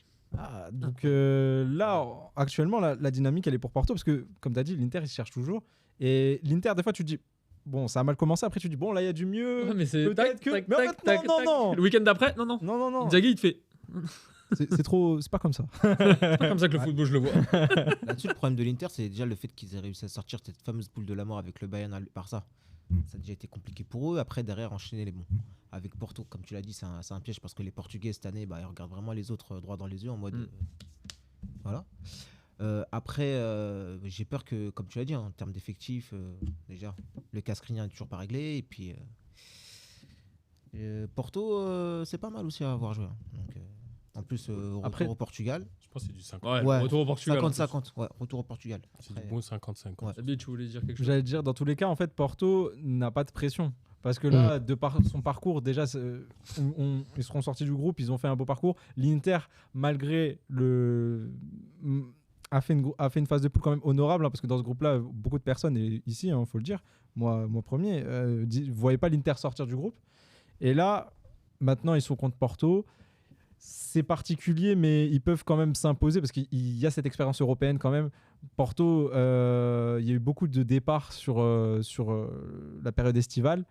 Donc là, actuellement, la dynamique, elle est pour Porto. Parce que, comme tu as dit, l'Inter, ils se cherchent toujours. Et l'Inter, des fois, tu te dis, bon, ça a mal commencé. Après, tu te dis, bon, là, il y a du mieux. Ouais, mais c'est peut-être tac, que- tac, mais en tac, fait, tac, non, tac. non. Le week-end d'après, non. Non, non, non. Inzaghi, il te fait. C'est trop. C'est pas comme ça. C'est pas comme ça que le football, je le vois. Là-dessus, le problème de l'Inter, c'est déjà le fait qu'ils aient réussi à sortir cette fameuse poule de la mort avec le Bayern à Barça. Ça a déjà été compliqué pour eux. Après, derrière, enchaîner les bons. Avec Porto, comme tu l'as dit, c'est un piège parce que les Portugais, cette année, bah, ils regardent vraiment les autres droit dans les yeux en mode. Voilà. Après, j'ai peur que, comme tu l'as dit, en termes d'effectifs, déjà, le cas Skriniar n'est toujours pas réglé. Et puis, Porto, c'est pas mal aussi à avoir joué. Hein. Donc, en plus, retour Après- au Portugal. Je pense que c'est du 50. Ouais, Ouais, le retour au Portugal. en plus. 50-50. Ouais, retour au Portugal. C'est Après, du bon 50-50. Ouais. Sabi, tu voulais dire quelque chose? J'allais dire, dans tous les cas, en fait, Porto n'a pas de pression. Parce que là, de par son parcours, déjà, ils seront sortis du groupe, ils ont fait un beau parcours. L'Inter, malgré a fait une phase de poule quand même honorable, hein, parce que dans ce groupe-là, beaucoup de personnes, et ici, il faut le dire, moi premier, ne voyaient pas l'Inter sortir du groupe. Et là, maintenant, ils sont contre Porto. C'est particulier, mais ils peuvent quand même s'imposer parce qu'il y a cette expérience européenne quand même. Porto, il y a eu beaucoup de départs sur la période estivale.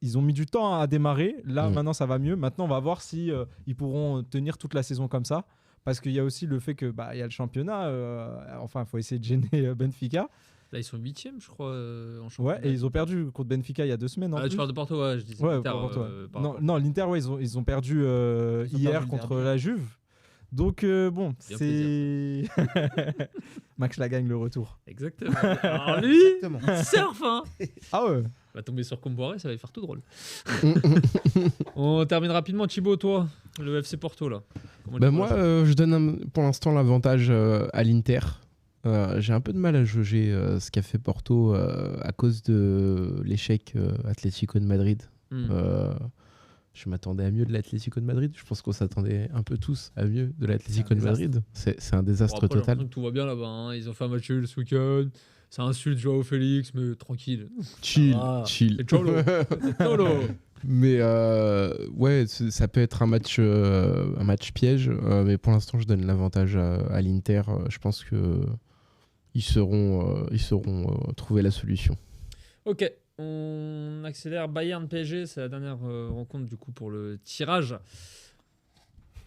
Ils ont mis du temps à démarrer. Là, maintenant, ça va mieux. Maintenant, on va voir si ils pourront tenir toute la saison comme ça. Parce qu'il y a aussi le fait que il y a le championnat. Enfin, il faut essayer de gêner Benfica. Là, ils sont 8e, je crois, en championnat. Ouais, et ils ont perdu contre Benfica il y a 2 semaines. en Ah, tu plus. parles de Porto, ouais, je disais. Ouais, Inter, Porto, ouais. par rapport. Non, l'Inter, ouais, ils ont perdu hier perdu le contre derby. la Juve. Donc, bon, Bien c'est. Max Lagagne, le retour. Exactement. Alors lui, Exactement. il surfe, hein. Ah ouais. Va tomber sur Comboiré, ça va lui faire tout drôle. On termine rapidement. Thibaut, toi, le FC Porto, là. Comment Bah tu moi, vois ça je donne pour l'instant l'avantage à l'Inter. J'ai un peu de mal à jauger ce qu'a fait Porto à cause de l'échec Atlético de Madrid. Je m'attendais à mieux de l'Atlético de Madrid. Je pense qu'on s'attendait un peu tous à mieux de l'Atlético de Madrid. C'est un Bon, désastre après, j'ai total. l'impression que tout va bien là-bas. Hein. Ils ont fait un match nul ce week-end. Ça insulte Joao Félix, mais tranquille. Chill, Ah, chill. c'est Cholo. C'est Cholo. Mais ouais, ça peut être un match piège. Mais pour l'instant, je donne l'avantage à l'Inter. Je pense que ils sauront trouver la solution. Ok, on accélère. Bayern PSG, c'est la dernière rencontre du coup pour le tirage.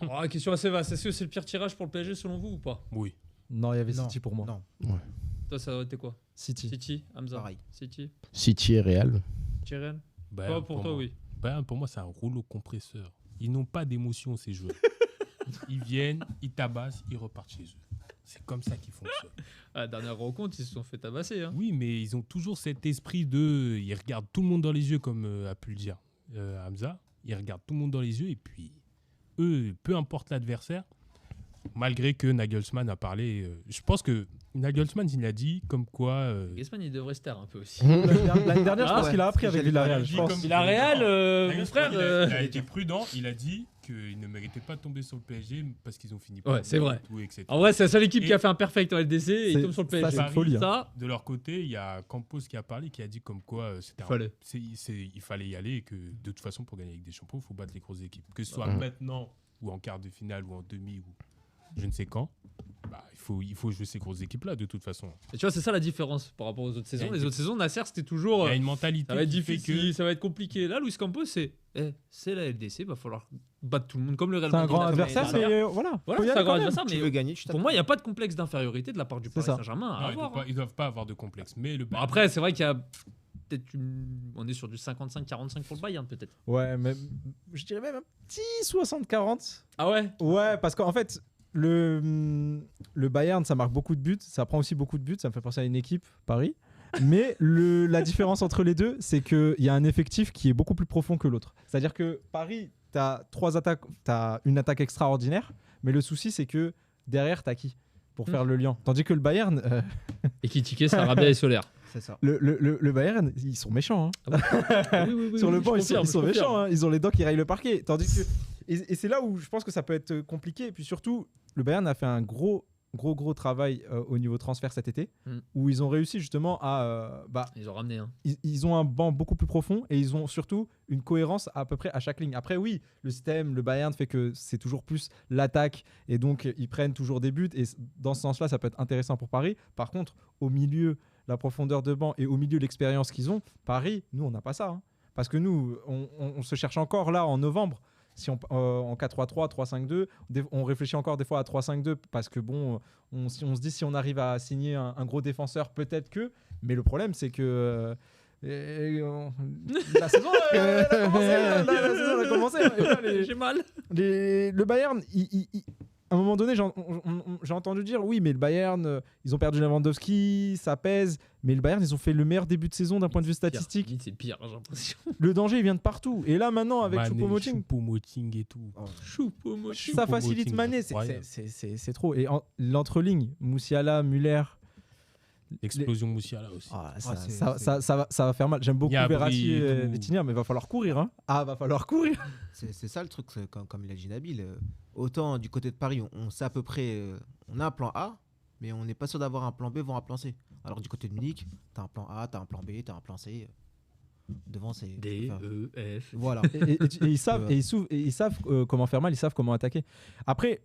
Oh, question assez vaste. Est-ce que c'est le pire tirage pour le PSG selon vous ou pas? Oui. Non, il y avait Non, City pour moi. non. Toi, ça aurait été quoi? City. City, Hamza. Pareil. City, City et Real. Thierry. Bayern, Toi, pour toi, moi. oui. Bayern, pour moi, c'est un rouleau compresseur. Ils n'ont pas d'émotion, ces joueurs. Ils viennent, ils tabassent, ils repartent chez eux. C'est comme ça qu'ils fonctionnent. À la dernière rencontre, ils se sont fait tabasser. Hein. Oui, mais ils ont toujours cet esprit de... Ils regardent tout le monde dans les yeux, comme a pu le dire Hamza. Ils regardent tout le monde dans les yeux et puis, eux, peu importe l'adversaire, malgré que Nagelsmann a parlé. Je pense que Nagelsmann, il a dit comme quoi. Griezmann, il devrait se taire un peu aussi. L'année dernière, je pense qu'il a appris avec J'allais Villarreal. dire, Je pense. Villarreal, mon Nagelsmann, frère. il a été prudent. Il a dit qu'il ne méritait pas de tomber sur le PSG parce qu'ils ont fini. Ouais, c'est vrai. Tout, etc. En vrai, c'est la seule équipe Et- qui a fait un perfect en LDC et il C'est- tombe sur le ça, PSG. c'est une folie, hein. Ça, De leur côté, il y a Campos qui a parlé, qui a dit comme quoi c'était Fallait. il fallait y aller et que de toute façon, pour gagner avec des champions, il faut battre les grosses équipes. Que ce soit Ouais. maintenant ou en quart de finale ou en demi ou je ne sais quand, bah, il faut jouer ces grosses équipes-là de toute façon. Et tu vois, c'est ça la différence par rapport aux autres saisons. Il y a Les une- autres saisons, Nasser, c'était toujours. Il y a une mentalité Ça va être qui fait difficile, ça va être compliqué. Là, Luis Campos, c'est la LDC, va falloir battre tout le monde comme le Real C'est un Madrid grand l'a fait adversaire, l'année dernière. mais voilà. Voilà, Faut y c'est aller un grand quand même. adversaire, Tu mais veux gagner, tu pour moi, il n'y a pas de complexe d'infériorité de la part du Paris ça. Saint-Germain à Non, avoir. hein. ils doivent pas avoir de complexe. Mais le Bon, après, c'est vrai qu'il y a peut-être on est sur du 55-45 pour le Bayern, peut-être. Ouais, mais je dirais même un petit 60-40. Ah ouais. Ouais, parce qu'en fait, le Bayern, ça marque beaucoup de buts, ça prend aussi beaucoup de buts, ça me fait penser à une équipe, Paris. Mais la différence entre les deux, c'est qu'il y a un effectif qui est beaucoup plus profond que l'autre. C'est-à-dire que Paris, tu as 3 attaques, tu as une attaque extraordinaire, mais le souci, c'est que derrière, tu as qui pour faire le lien. Tandis que le Bayern, Et qui tiquait, Sarabia et Solaire. C'est ça. le Bayern, ils sont méchants. Hein. Sur le banc, ils sont méchants. Hein. Ils ont les dents qui rayent le parquet. Tandis que, et c'est là où je pense que ça peut être compliqué. Et puis surtout, le Bayern a fait un gros travail au niveau transfert cet été, où ils ont réussi justement à... Ils ont ramené. Hein. Ils ont un banc beaucoup plus profond et ils ont surtout une cohérence à peu près à chaque ligne. Après, oui, le système, le Bayern fait que c'est toujours plus l'attaque et donc ils prennent toujours des buts. Et dans ce sens-là, ça peut être intéressant pour Paris. Par contre, au milieu, la profondeur de banc et au milieu, l'expérience qu'ils ont, Paris, nous, on n'a pas ça. Hein. Parce que nous, on se cherche encore là en novembre. Si en 4-3-3, 3-5-2, on réfléchit encore des fois à 3-5-2 parce que bon, on se dit si on arrive à signer un gros défenseur, peut-être que. Mais le problème, c'est que la saison a commencé. Et là, J'ai mal. le Bayern, à un moment donné, j'ai entendu dire oui, mais le Bayern, ils ont perdu Lewandowski, ça pèse. Mais le Bayern, ils ont fait le meilleur début de saison d'un point de vue statistique. Limite, c'est pire, j'ai l'impression. Le danger, il vient de partout. Et là, maintenant, avec Choupo-Moting, Choupo-Moting et tout. Choupo-Moting. ça facilite Mané. C'est trop. Et l'entreligne, Moussiala, Müller. L'explosion Moussiala aussi. Ça va faire mal. J'aime beaucoup Gnabry Verratti et et tout. Vitinha, mais il va falloir courir. Hein. Ah, va falloir courir. C'est ça le truc, comme il a dit Nabil. Autant du côté de Paris, on sait à peu près. On a un plan A, mais on n'est pas sûr d'avoir un plan B, voire un plan C. Alors du côté de Munich, t'as un plan A, t'as un plan B, t'as un plan C. Devant, c'est. D, E, F. Voilà. Et ils savent comment faire mal, ils savent comment attaquer. Après,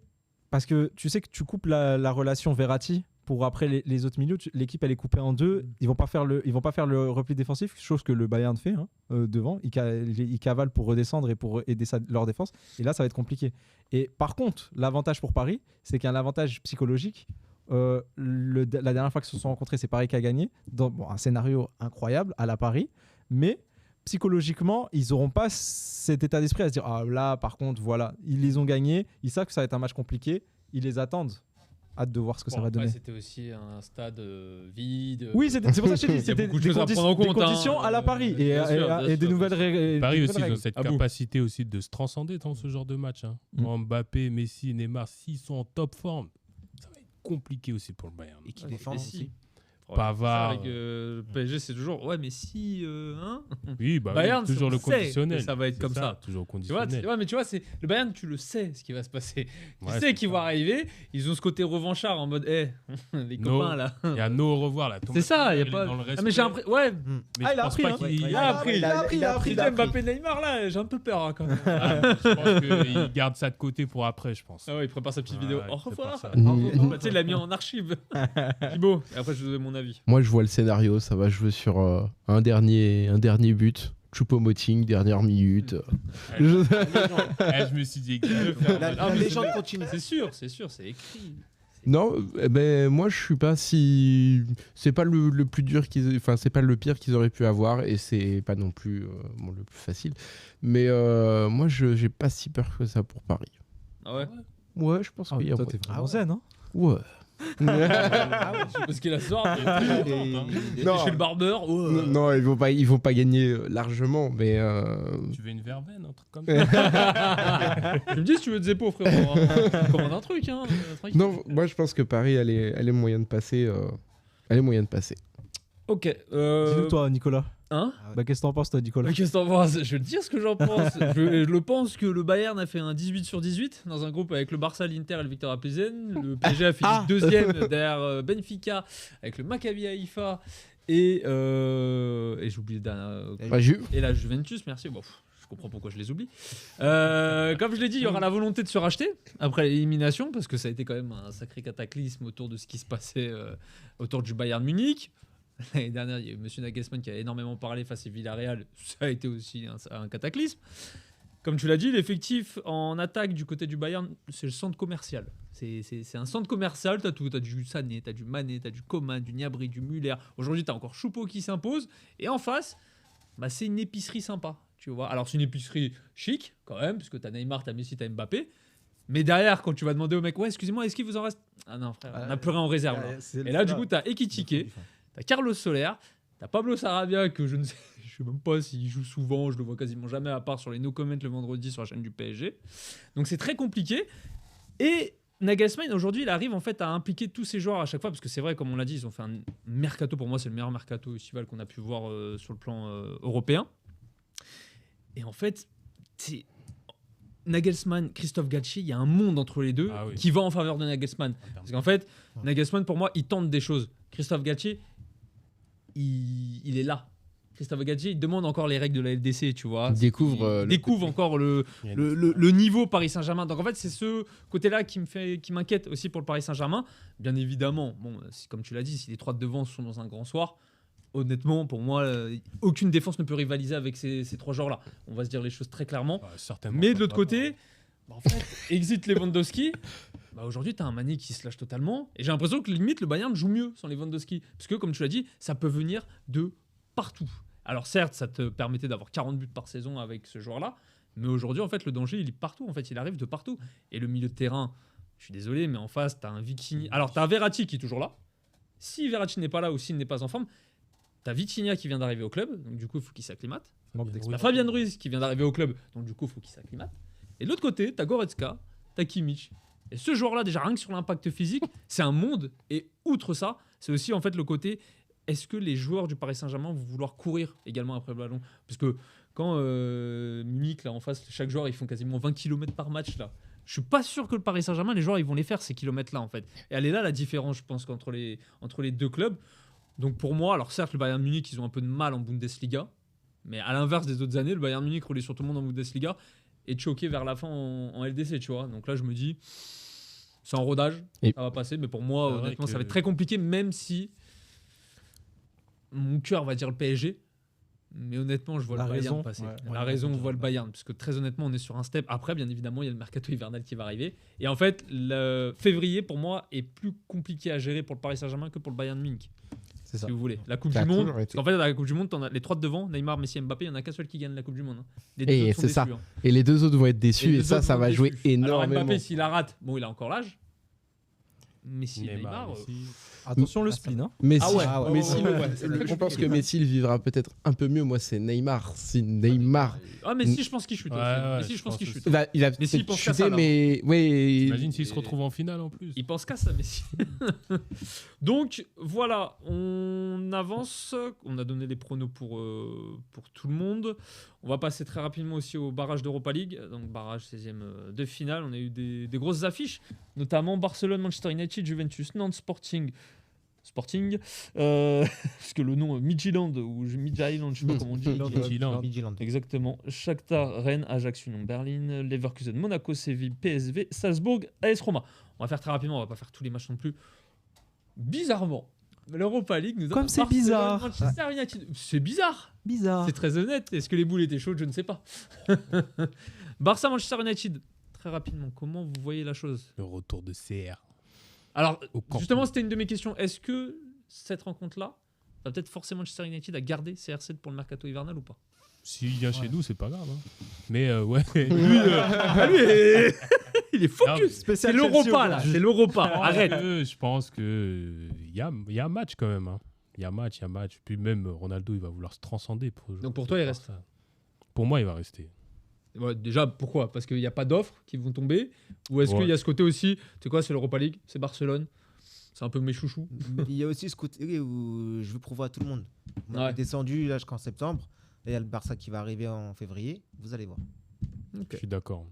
parce que tu sais que tu coupes la relation Verratti pour après les autres milieux, l'équipe elle est coupée en deux. Ils vont pas faire le repli défensif, chose que le Bayern fait devant. Ils cavalent pour redescendre et pour aider leur défense. Et là, ça va être compliqué. Et par contre, l'avantage pour Paris, c'est qu'il y a un avantage psychologique. La dernière fois qu'ils se sont rencontrés, c'est Paris qui a gagné dans un scénario incroyable à la Paris, mais psychologiquement, ils n'auront pas cet état d'esprit à se dire ah là, par contre, voilà, ils les ont gagnés, ils savent que ça va être un match compliqué, ils les attendent. Hâte de voir ce que ça va donner. C'était aussi un stade vide. Oui, c'est pour ça que je t'ai dit, Il y a c'était beaucoup de des choses à prendre en compte, conditions à la Paris et bien sûr, des bien nouvelles sûr. règles. Paris des aussi, nouvelles ils ont règles. cette Ah bon. capacité aussi de se transcender dans ce genre de match. Hein. Mbappé, Messi, Neymar, s'ils sont en top forme, ça va être compliqué aussi pour le Bayern. Et qui défendent Messi. aussi. Pavard. Avec le PSG, c'est toujours ouais, mais si hein. Oui, bah Bayern, oui, toujours on le sait conditionnel. que ça va être C'est comme ça. Toujours Tu vois, conditionnel. ouais, mais tu vois, c'est le Bayern, tu le sais ce qui va se passer. Tu Ouais, sais c'est qu'ils ça. vont arriver. Ils ont ce côté revanchard en mode, les No. copains là. Il y a no au revoir là. C'est ça, il y a est pas. dans le Ah, respect. mais j'ai l'impression, ouais. Mais Ah, je il a pense appris, pas hein. qu'il- Il a appris, il a appris. Mbappé, Neymar là, j'ai un peu peur hein, quand même. Je pense qu'il garde ça de côté pour après, je pense. Ah ouais, il prépare sa petite Ouais, vidéo. il Au prépare revoir. ça. Au revoir. Bah, tu sais, il l'a mis en archive. Thibaut. Et après, je vais donner mon avis. Moi, je vois le scénario, ça va jouer sur un dernier but. Choupo-Moting, dernière minute. Je me suis dit que La légende continue. C'est sûr, c'est écrit. Non, moi je suis pas si. C'est pas le plus dur enfin, c'est pas le pire qu'ils auraient pu avoir et c'est pas non plus le plus facile. Mais moi j'ai pas si peur que ça pour Paris. Ah ouais. Ouais, je pense qu'il y a. Toi, t'es vraiment zen, hein. Ouais. Parce qu'il a soir. Non. Chez le barbeur. Non, ils vont pas gagner largement, mais Tu veux une verveine, un truc comme ça? Tu me dis si tu veux des épaules, frérot. Hein. Commande un truc, hein. Tranquille. non, moi je pense que Paris elle est moyen de passer. Elle est moyen de passer. Ok. Dis-nous, toi, Nicolas. Hein? Bah, qu'est-ce que t'en penses, toi, Nicolas? Qu'est-ce que t'en penses? Je vais te dire ce que j'en pense. Je pense que le Bayern a fait un 18/18 dans un groupe avec le Barça, l'Inter et le Victoria Plzen. Le PSG a fini deuxième derrière Benfica avec le Maccabi Haïfa et j'ai oublié et la Juventus. Merci. Bon, je comprends pourquoi je les oublie. Comme je l'ai dit, il y aura la volonté de se racheter après l'élimination parce que ça a été quand même un sacré cataclysme autour de ce qui se passait autour du Bayern Munich. L'année dernière, il y a eu M. Nagelsmann qui a énormément parlé face à Villarreal. Ça a été aussi un cataclysme. Comme tu l'as dit, l'effectif en attaque du côté du Bayern, c'est le centre commercial. C'est un centre commercial, t'as tout. T'as du Sané, t'as du Mané, t'as du Coman, du Gnabry, du Müller. Aujourd'hui, t'as encore Choupo qui s'impose. Et en face, bah, c'est une épicerie sympa. Tu vois. Alors, c'est une épicerie chic, quand même, parce que t'as Neymar, t'as Messi, t'as Mbappé. Mais derrière, quand tu vas demander au mec, ouais, excusez-moi, est-ce qu'il vous en reste? Ah non, frère, on n'a plus rien en réserve. Là. Et là, du coup, t'as Ekitike. T'as Carlos Soler, t'as Pablo Sarabia que je ne sais même pas s'il joue souvent, je le vois quasiment jamais à part sur les no comment le vendredi sur la chaîne du PSG. Donc c'est très compliqué. Et Nagelsmann aujourd'hui il arrive en fait à impliquer tous ces joueurs à chaque fois parce que c'est vrai comme on l'a dit ils ont fait un mercato, pour moi c'est le meilleur mercato estival qu'on a pu voir sur le plan européen. Et en fait c'est Nagelsmann, Christophe Galtier, il y a un monde entre les deux qui va en faveur de Nagelsmann. Parce qu'en fait Nagelsmann pour moi il tente des choses. Christophe Galtier il est là. Christophe Galtier, il demande encore les règles de la LDC, tu vois. Il découvre encore le niveau Paris Saint-Germain. Donc en fait, c'est ce côté-là qui m'inquiète aussi pour le Paris Saint-Germain. Bien évidemment, bon, comme tu l'as dit, si les trois de devant sont dans un grand soir, honnêtement, pour moi, aucune défense ne peut rivaliser avec ces trois joueurs-là. On va se dire les choses très clairement. Mais de l'autre côté, en fait, exit Lewandowski. Aujourd'hui, tu as un Mané qui se lâche totalement. Et j'ai l'impression que limite, le Bayern joue mieux sans Lewandowski. Parce que, comme tu l'as dit, ça peut venir de partout. Alors certes, ça te permettait d'avoir 40 buts par saison avec ce joueur-là. Mais aujourd'hui, en fait, le danger, il est partout. En fait, il arrive de partout. Et le milieu de terrain, je suis désolé, mais en face, tu as un Vitinha. Alors, tu as Verratti qui est toujours là. Si Verratti n'est pas là ou s'il n'est pas en forme, tu as Vitinha qui vient d'arriver au club. Donc, du coup, il faut qu'il s'acclimate. Tu as Fabian Ruiz qui vient d'arriver au club. Donc, du coup, il faut qu'il s'acclimate. Et de l'autre côté, tu as Goretzka, tu as Kimmich. Et ce joueur-là, déjà, rien que sur l'impact physique, c'est un monde. Et outre ça, c'est aussi en fait le côté, est-ce que les joueurs du Paris Saint-Germain vont vouloir courir également après le ballon? Parce que quand Munich, là, en face, chaque joueur, ils font quasiment 20 km par match, là. Je suis pas sûr que le Paris Saint-Germain, les joueurs, ils vont les faire, ces kilomètres-là, en fait. Et elle est là, la différence, je pense, entre les deux clubs. Donc pour moi, alors certes, le Bayern Munich, ils ont un peu de mal en Bundesliga. Mais à l'inverse des autres années, le Bayern Munich roulait sur tout le monde en Bundesliga et choqué vers la fin en LDC, tu vois. Donc là, je me dis, c'est en rodage, ça va passer. Mais pour moi, honnêtement, ça va être très compliqué, même si mon cœur va dire le PSG. Mais honnêtement, je vois le Bayern passer. La raison, on voit le Bayern. Parce que très honnêtement, on est sur un step. Après, bien évidemment, il y a le mercato hivernal qui va arriver. Et en fait, le février, pour moi, est plus compliqué à gérer pour le Paris Saint-Germain que pour le Bayern Munich. C'est ça. Si vous voulez. La Coupe du Monde. Parce qu'en fait, dans la Coupe du Monde, t'en as les trois de devant, Neymar, Messi, Mbappé, il n'y en a qu'un seul qui gagne la Coupe du Monde. Les deux et autres c'est sont ça. déçus, Et les deux autres vont être déçus. Et ça va jouer énormément. Alors Mbappé, s'il la rate, bon, il a encore l'âge. Messi, Neymar. Attention le spleen. Hein. Messi, je pense que Messi le vivra peut-être un peu mieux. Moi, c'est Neymar. Si Neymar. Ah, Messi, je pense qu'il chute. Messi, je pense qu'il chute. Il a peut-être chuté, mais ouais. Imagine s'il se retrouve en finale en plus. Il pense qu'à ça, Messi. Donc voilà, on avance. On a donné les pronos pour tout le monde. On va passer très rapidement aussi au barrage d'Europa League. Donc barrage 16e de finale. On a eu des grosses affiches, notamment Barcelone, Manchester United, Juventus, Nantes, Sporting, parce que le nom Midtjylland ou Midtjylland, je sais pas comment on dit. Midtjylland. Exactement. Shakhtar, Rennes, Ajax, Union Berlin, Leverkusen, Monaco, Séville, PSV, Salzbourg, AS Roma. On va faire très rapidement, on va pas faire tous les matchs non plus. Bizarrement, l'Europa League nous a comme c'est bizarre. Manchester United. C'est bizarre. C'est très honnête. Est-ce que les boules étaient chaudes? Je ne sais pas. Barça, Manchester United. Très rapidement, comment vous voyez la chose? Le retour de CR. Alors, justement, c'était une de mes questions. Est-ce que cette rencontre-là va peut-être forcer Manchester United à garder CR7 pour le mercato hivernal ou pas? S'il vient chez nous, c'est pas grave. Hein. Mais ouais. Lui, Il est focus. C'est Spécial l'Europa Chelsea là. aujourd'hui. C'est l'Europa. Arrête. Arrête. Je pense que il y a un match quand même. Hein. Il y a match. Puis même Ronaldo, il va vouloir se transcender. Donc pour toi, il reste. Pour moi, il va rester. Ouais, déjà, pourquoi? Parce qu'il n'y a pas d'offres qui vont tomber? Ou est-ce Ouais. qu'il y a ce côté aussi? C'est quoi? C'est l'Europa League? C'est Barcelone? C'est un peu mes chouchous. Mais il y a aussi ce côté où je veux prouver à tout le monde. On Ouais. est descendu là jusqu'en septembre. Et il y a le Barça qui va arriver en février. Vous allez voir. Je suis d'accord.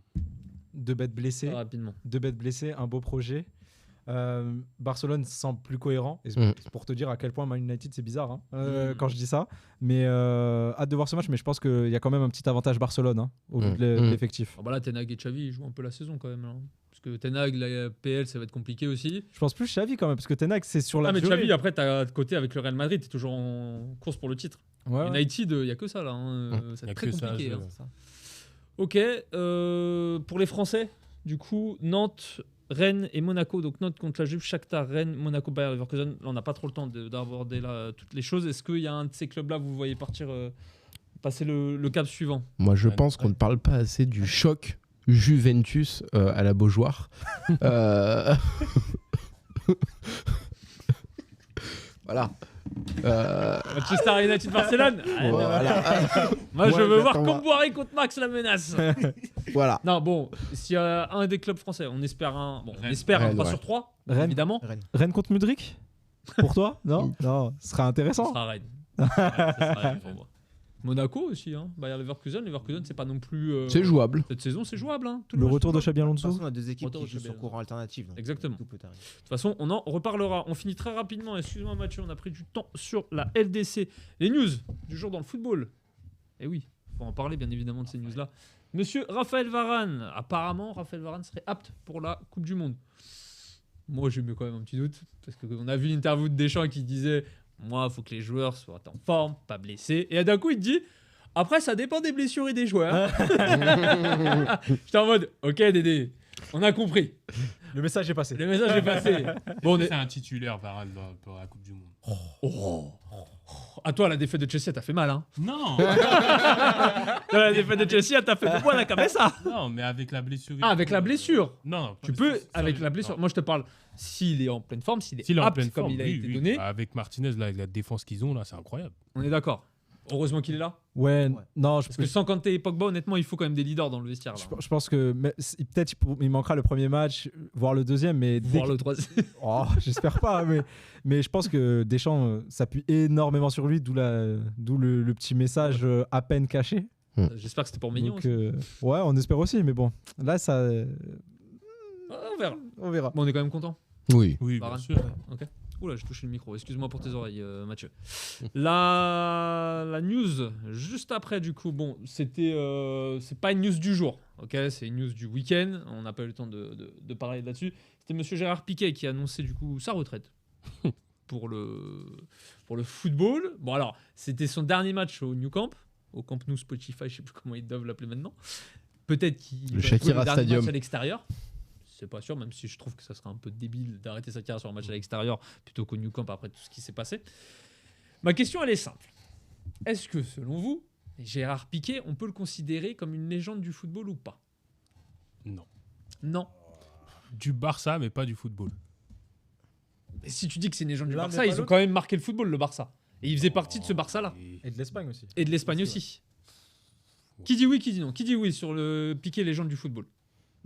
2 bêtes blessées. Rapidement. 2 bêtes blessées, un beau projet. Barcelone semble plus cohérent. Et c'est c'est pour te dire à quel point Man United c'est bizarre hein, quand je dis ça. Mais hâte de voir ce match. Mais je pense qu'il y a quand même un petit avantage Barcelone hein, au vu de l'effectif. Ah bah là, Ten Hag et Xavi ils jouent un peu la saison quand même. Là. Parce que Ten Hag, la PL, ça va être compliqué aussi. Je pense plus Xavi quand même parce que Ten Hag c'est sur la Ah mais durée. Xavi, après, t'as de côté avec le Real Madrid, t'es toujours en course pour le titre. Ouais, ouais. United, il n'y a que ça là. Hein. Ça va Y a être très que ça à compliqué. jouer, hein. ouais. Ok, pour les Français, du coup, Nantes, Rennes et Monaco. Donc Nantes contre la Juve, Shakhtar, Rennes, Monaco, Bayer Leverkusen. Là, on n'a pas trop le temps d'aborder là toutes les choses. Est-ce qu'il y a un de ces clubs-là, vous voyez partir, passer le cap suivant? Moi, je Ouais, pense qu'on ouais. ne parle pas assez du choc Juventus à la Beaujoire. Voilà. Manchester United, Barcelone. Allez, Voilà. Moi, je Ouais, veux voir j'attends. Comboiré contre Max la menace. Voilà. Non, bon, s'il y a un des clubs français, on espère un. Bon, on Rennes. espère un Rennes, 3 ouais. sur 3, Rennes. évidemment. Rennes. Rennes contre Mudryk pour toi Non, non, ce serait Ça intéressant. sera Rennes. Ouais, ça sera Rennes pour moi. Monaco aussi, hein. Bayer Leverkusen. Leverkusen, c'est pas non plus. C'est jouable. Cette saison, c'est jouable. Hein. Tout Le match, retour de c'est Xabi De toute Alonso. façon, on a deux équipes Retour qui de jouent sur Xabi courant alternatif. donc Exactement. Tout peut arriver. De toute façon, on en reparlera. On finit très rapidement. Excuse-moi, Mathieu, on a pris du temps sur la LDC. Les news du jour dans le football. Et oui, faut en parler bien évidemment de ces news-là. Monsieur Raphaël Varane. Apparemment, Raphaël Varane serait apte pour la Coupe du Monde. Moi, j'ai mis quand même un petit doute. Parce qu'on a vu l'interview de Deschamps qui disait moi, il faut que les joueurs soient en forme, pas blessés. Et d'un coup, il te dit après, ça dépend des blessures et des joueurs. J'étais en mode ok, Dédé, on a compris. Le message est passé. Le message est passé. Bon, on est... C'est un titulaire Varane pour la Coupe du Monde. Oh. À toi, la défaite de Chelsea, elle t'a fait mal. Hein. Non, Toi, la défaite de Chelsea, elle t'a fait de bois la cabeza. non, mais avec la blessure. Ah, avec la blessure. Non, Tu peux, avec la blessure. Moi, je te parle. S'il est en pleine forme, s'il est S'il est en apte pleine comme forme, il a oui, été oui. donné, Avec Martinez, là, avec la défense qu'ils ont, là, c'est incroyable. on est d'accord. Heureusement qu'il est là. Ouais, non, Parce que sans Kanté et Pogba, honnêtement, il faut quand même des leaders dans le vestiaire. Là. je pense que peut-être il manquera le premier match, voire le deuxième, mais dès Voir que- le troisième. Oh, j'espère pas, mais je pense que Deschamps s'appuie énormément sur lui, d'où le petit message à peine caché. J'espère que c'était pour Mignon. Donc, ouais, on espère aussi, mais bon, là, ça, On verra. on verra. Bon, on est quand même content. Oui. Oui, bien Varane. sûr. Ok. Oula, j'ai touché le micro. Excuse-moi pour tes oreilles, Mathieu. La news juste après, du coup, bon, c'était, c'est pas une news du jour, ok, c'est une news du week-end. On n'a pas eu le temps de parler là-dessus. C'était Monsieur Gérard Piquet qui a annoncé du coup sa retraite pour le football. Bon, alors, c'était son dernier match au New Camp, au Camp Nou Spotify, je sais plus comment ils doivent l'appeler maintenant. Peut-être qu'il Le va jouer Shakira dernier Stadium. match à l'extérieur. C'est pas sûr, même si je trouve que ça serait un peu débile d'arrêter sa carrière sur un match à l'extérieur plutôt qu'au New Camp après tout ce qui s'est passé. Ma question, elle est simple. Est-ce que, selon vous, Gérard Piquet, on peut le considérer comme une légende du football ou pas? Non. Non. Du Barça, mais pas du football. Et si tu dis que c'est une légende du L'un Barça, n'est pas ils ont l'autre. quand même marqué le football, le Barça. Et il faisait partie de ce Barça-là. Et- Et de l'Espagne aussi. Et de l'Espagne aussi. Qui dit oui, qui dit non? Qui dit oui sur le Piquet légende du football?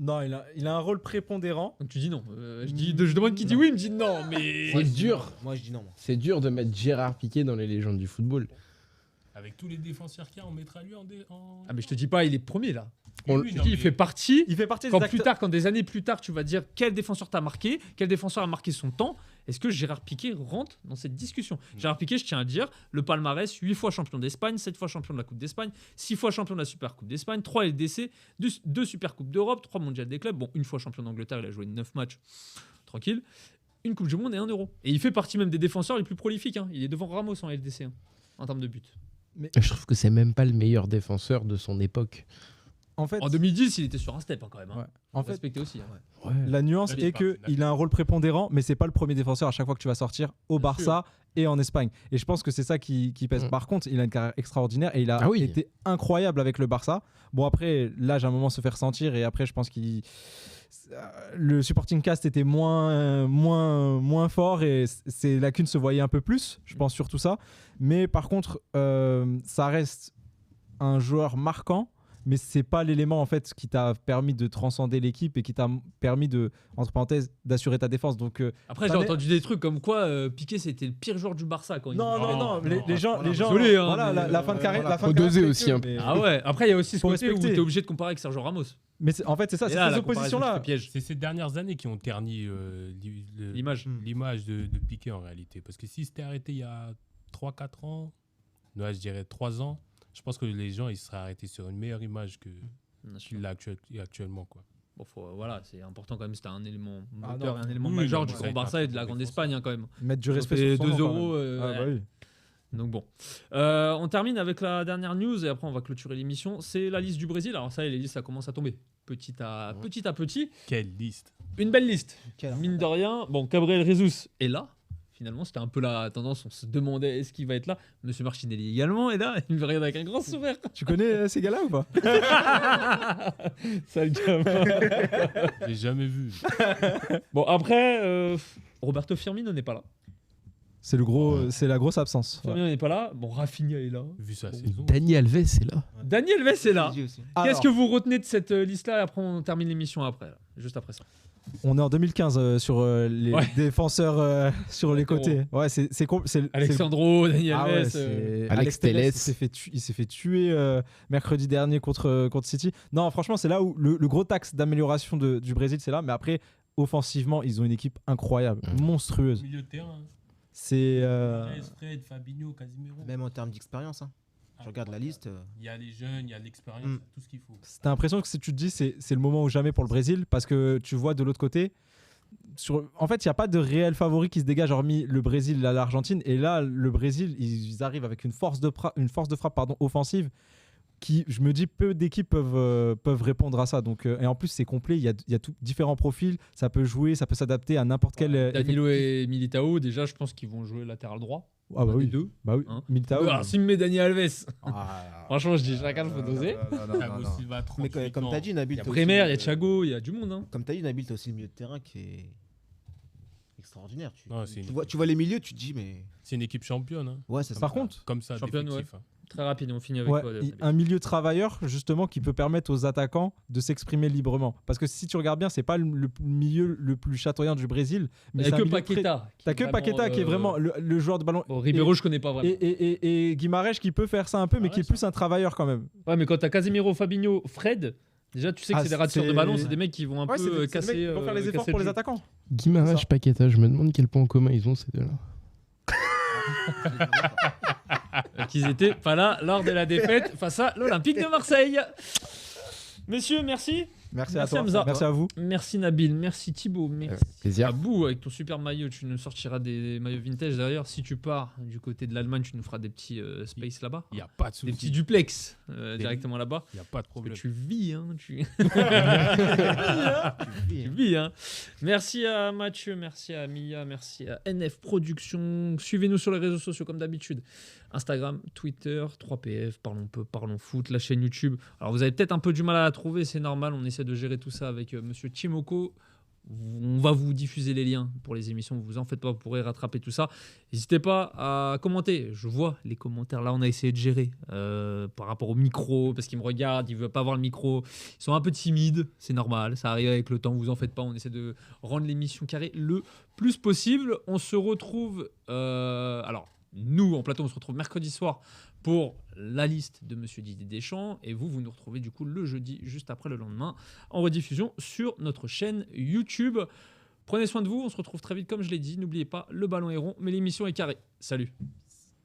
Non, il a un rôle prépondérant. Donc tu dis non. Je demande qui dit oui, il me dit non, mais... C'est dur. Moi, je dis non. Moi. C'est dur de mettre Gérard Piqué dans les légendes du football. Avec tous les défenseurs qu'il y a, on mettra lui en. Ah mais je te dis pas, il est premier là. On- Oui, Je non, te dis, il mais- fait partie... Il fait partie Quand des plus acteurs. tard, quand des années plus tard, tu vas dire quel défenseur t'a marqué, quel défenseur a marqué son temps, est-ce que Gérard Piqué rentre dans cette discussion? Gérard Piqué, je tiens à dire, le palmarès, 8 fois champion d'Espagne, 7 fois champion de la Coupe d'Espagne, 6 fois champion de la Super Coupe d'Espagne, 3 LDC, 2 Super Coupes d'Europe, 3 mondiales des clubs, bon, une fois champion d'Angleterre, il a joué 9 matchs, tranquille, une Coupe du Monde et 1 euro. Et il fait partie même des défenseurs les plus prolifiques, hein. Il est devant Ramos en LDC, hein, en termes de buts. Je trouve que c'est même pas le meilleur défenseur de son époque. En fait, En 2010, il était sur un step quand même. ouais. En En fait, respecté aussi. Hein. la nuance Il est est pas que final. il a un rôle prépondérant, mais c'est pas le premier défenseur à chaque fois que tu vas sortir au Bien Barça et en Espagne. Et je pense que c'est ça qui pèse. Mm. Par contre, il a une carrière extraordinaire et il a Ah oui. été incroyable avec le Barça. Bon, après, l'âge à un moment se fait ressentir et après, je pense qu'il le supporting cast était moins fort et ses lacunes se voyaient un peu plus. Je pense surtout ça. Mais par contre, ça reste un joueur marquant. Mais c'est pas l'élément en fait qui t'a permis de transcender l'équipe et qui t'a permis de, entre parenthèses, d'assurer ta défense. Donc Après, j'ai Ça n'est- entendu des trucs comme quoi Piqué c'était le pire joueur du Barça quand il non, jouait. non, non, les gens, voilà, désolé, hein, voilà, mais, la fin de carrière, voilà. la fin de Faut carrière doser fait aussi que, un peu. mais- Ah ouais. Après, il y a aussi ce Faut côté où respecter. t'es obligé de comparer avec Sergio Ramos. Mais en fait, c'est ça, Et c'est là, ces la comparaison oppositions-là. qui fait piège. C'est ces dernières années qui ont terni L'image. l'image de Piqué en réalité. Parce que si c'était arrêté il y a 3-4 ans, ouais, je dirais 3 ans, je pense que les gens ils seraient arrêtés sur une meilleure image Bien sûr. qu'il l'a actuellement. Quoi. Bon, voilà, c'est important quand même. C'était un élément Ah moteur non. et un élément Oui, majeur non, du ça a grand été Barça un et très de la bon grande défenseur. Espagne hein, quand même. Mettre du Ça respect fait sur son 2 nom, quand euros. même. Ah, bah oui. Donc bon. On termine avec la dernière news et après on va clôturer l'émission. C'est la liste du Brésil. Alors ça, les listes, ça commence à tomber petit à petit. Quelle liste! Une belle liste. Quel Mine de rien. Bon, Gabriel Jesus est là. Finalement, c'était un peu la tendance. On se demandait est-ce qu'il va être là. Monsieur Martinelli également est là. Il me regarde avec un grand sourire. Tu connais ces gars-là ou pas? Sale gamin. J'ai jamais vu. Bon, après, Roberto Firmino n'est pas là. C'est la grosse absence. Ouais. Firmino n'est pas là. Bon, Rafinha est là. Vu sa saison. Dani Alves est là. Daniel Alves est là. Fidji aussi. Qu'est-ce Alors, que vous retenez de cette liste-là? Après, on termine l'émission après, là. Juste après ça. on est en 2015 sur les Ouais. défenseurs sur les côtés. Ouais, c'est Alexandro, Daniel Ah ouais, Alves. c'est- Alex Telles, Telles. il s'est fait tuer mercredi dernier contre City. Non, franchement, c'est là où le gros axe d'amélioration du Brésil, c'est là. Mais après, offensivement, ils ont une équipe incroyable, monstrueuse. Milieu de terrain. C'est Fred, Fabinho, Casemiro. Même en termes d'expérience. Hein. Je regarde la liste. Il y a les jeunes, il y a l'expérience, Mm. tout ce qu'il faut. T'as l'impression que si tu te dis c'est le moment ou jamais pour le Brésil parce que tu vois de l'autre côté. En fait, il n'y a pas de réel favori qui se dégage hormis le Brésil et l'Argentine. Et là, le Brésil, ils arrivent avec une force de frappe offensive qui, je me dis, peu d'équipes peuvent répondre à ça. Donc, et en plus, c'est complet. Il y a différents profils. Ça peut jouer, ça peut s'adapter à n'importe quel. Danilo et Militao, déjà, je pense qu'ils vont jouer latéral droit. Ah bah Un des oui. deux. Bah oui. Hein. Militao. Alors, s'il me met Daniel Alves, Ah. franchement, je dis chacun, faut doser. Thiago Silva, Mais 38 comme ans. tu as dit, Nabil. Il y a t'as Bremer, il y a aussi, Thiago, il y a du monde. Hein. Comme tu as dit, Nabil, tu as aussi le milieu de terrain qui est extraordinaire. Non, c'est une Tu vois les milieux, tu te dis, mais. C'est une équipe championne. Hein. Ouais, c'est ça. Par contre, Comme ça, Championne, d'effectif, hein. Très rapide, on finit avec ouais, toi. un milieu travailleur justement qui peut permettre aux attaquants de s'exprimer librement. Parce que si tu regardes bien, c'est pas le milieu le plus chatoyant du Brésil. Il n'y c'est a un que milieu très- Paqueta. T'as que Paqueta qui est vraiment le joueur de ballon. Bon, Ribeiro, je connais pas vraiment. Et Guimarães qui peut faire ça un peu, mais Ah qui est ouais, plus un travailleur quand même. Ouais, mais quand t'as Casemiro, Fabinho, Fred, déjà tu sais que Ah, c'est des ratisseurs de c'est- ballon, c'est des mecs qui vont un Ouais, c'est peu des casser. mecs qui vont faire les efforts casser pour le les jeu. attaquants. Guimarães, Ça. Paqueta, je me demande quel point en commun ils ont ces deux-là. Qu'ils étaient pas là lors de la défaite face à l'Olympique de Marseille. Messieurs, merci. Merci à Merci toi. Hamza. Merci à vous. Merci Nabil, merci Thibaut, merci Plaisir. à Bou avec ton super maillot. Tu nous sortiras des maillots vintage. D'ailleurs, si tu pars du côté de l'Allemagne, tu nous feras des petits space là-bas. Il n'y a pas de Des petits souci. duplex directement là-bas. Il n'y a pas de Parce que problème. tu vis, hein. Tu Oui, vis, hein. Merci à Mathieu, merci à Mia, merci à NF Productions. Suivez-nous sur les réseaux sociaux comme d'habitude. Instagram, Twitter, 3PF, Parlons peu, Parlons foot, la chaîne YouTube. Alors vous avez peut-être un peu du mal à la trouver, c'est normal, on essaie de gérer tout ça avec Monsieur Chimoko. On va vous diffuser les liens pour les émissions, vous en faites pas, vous pourrez rattraper tout ça. N'hésitez pas à commenter, je vois les commentaires, là on a essayé de gérer par rapport au micro, parce qu'ils me regardent, ils ne veulent pas voir le micro, ils sont un peu timides, c'est normal, ça arrive avec le temps, vous en faites pas, on essaie de rendre l'émission carrée le plus possible. On se retrouve, alors nous en plateau on se retrouve mercredi soir pour la liste de Monsieur Didier Deschamps et vous nous retrouvez du coup le jeudi juste après le lendemain en rediffusion sur notre chaîne YouTube. Prenez soin de vous, on se retrouve très vite comme je l'ai dit, n'oubliez pas le ballon est rond mais l'émission est carrée. Salut.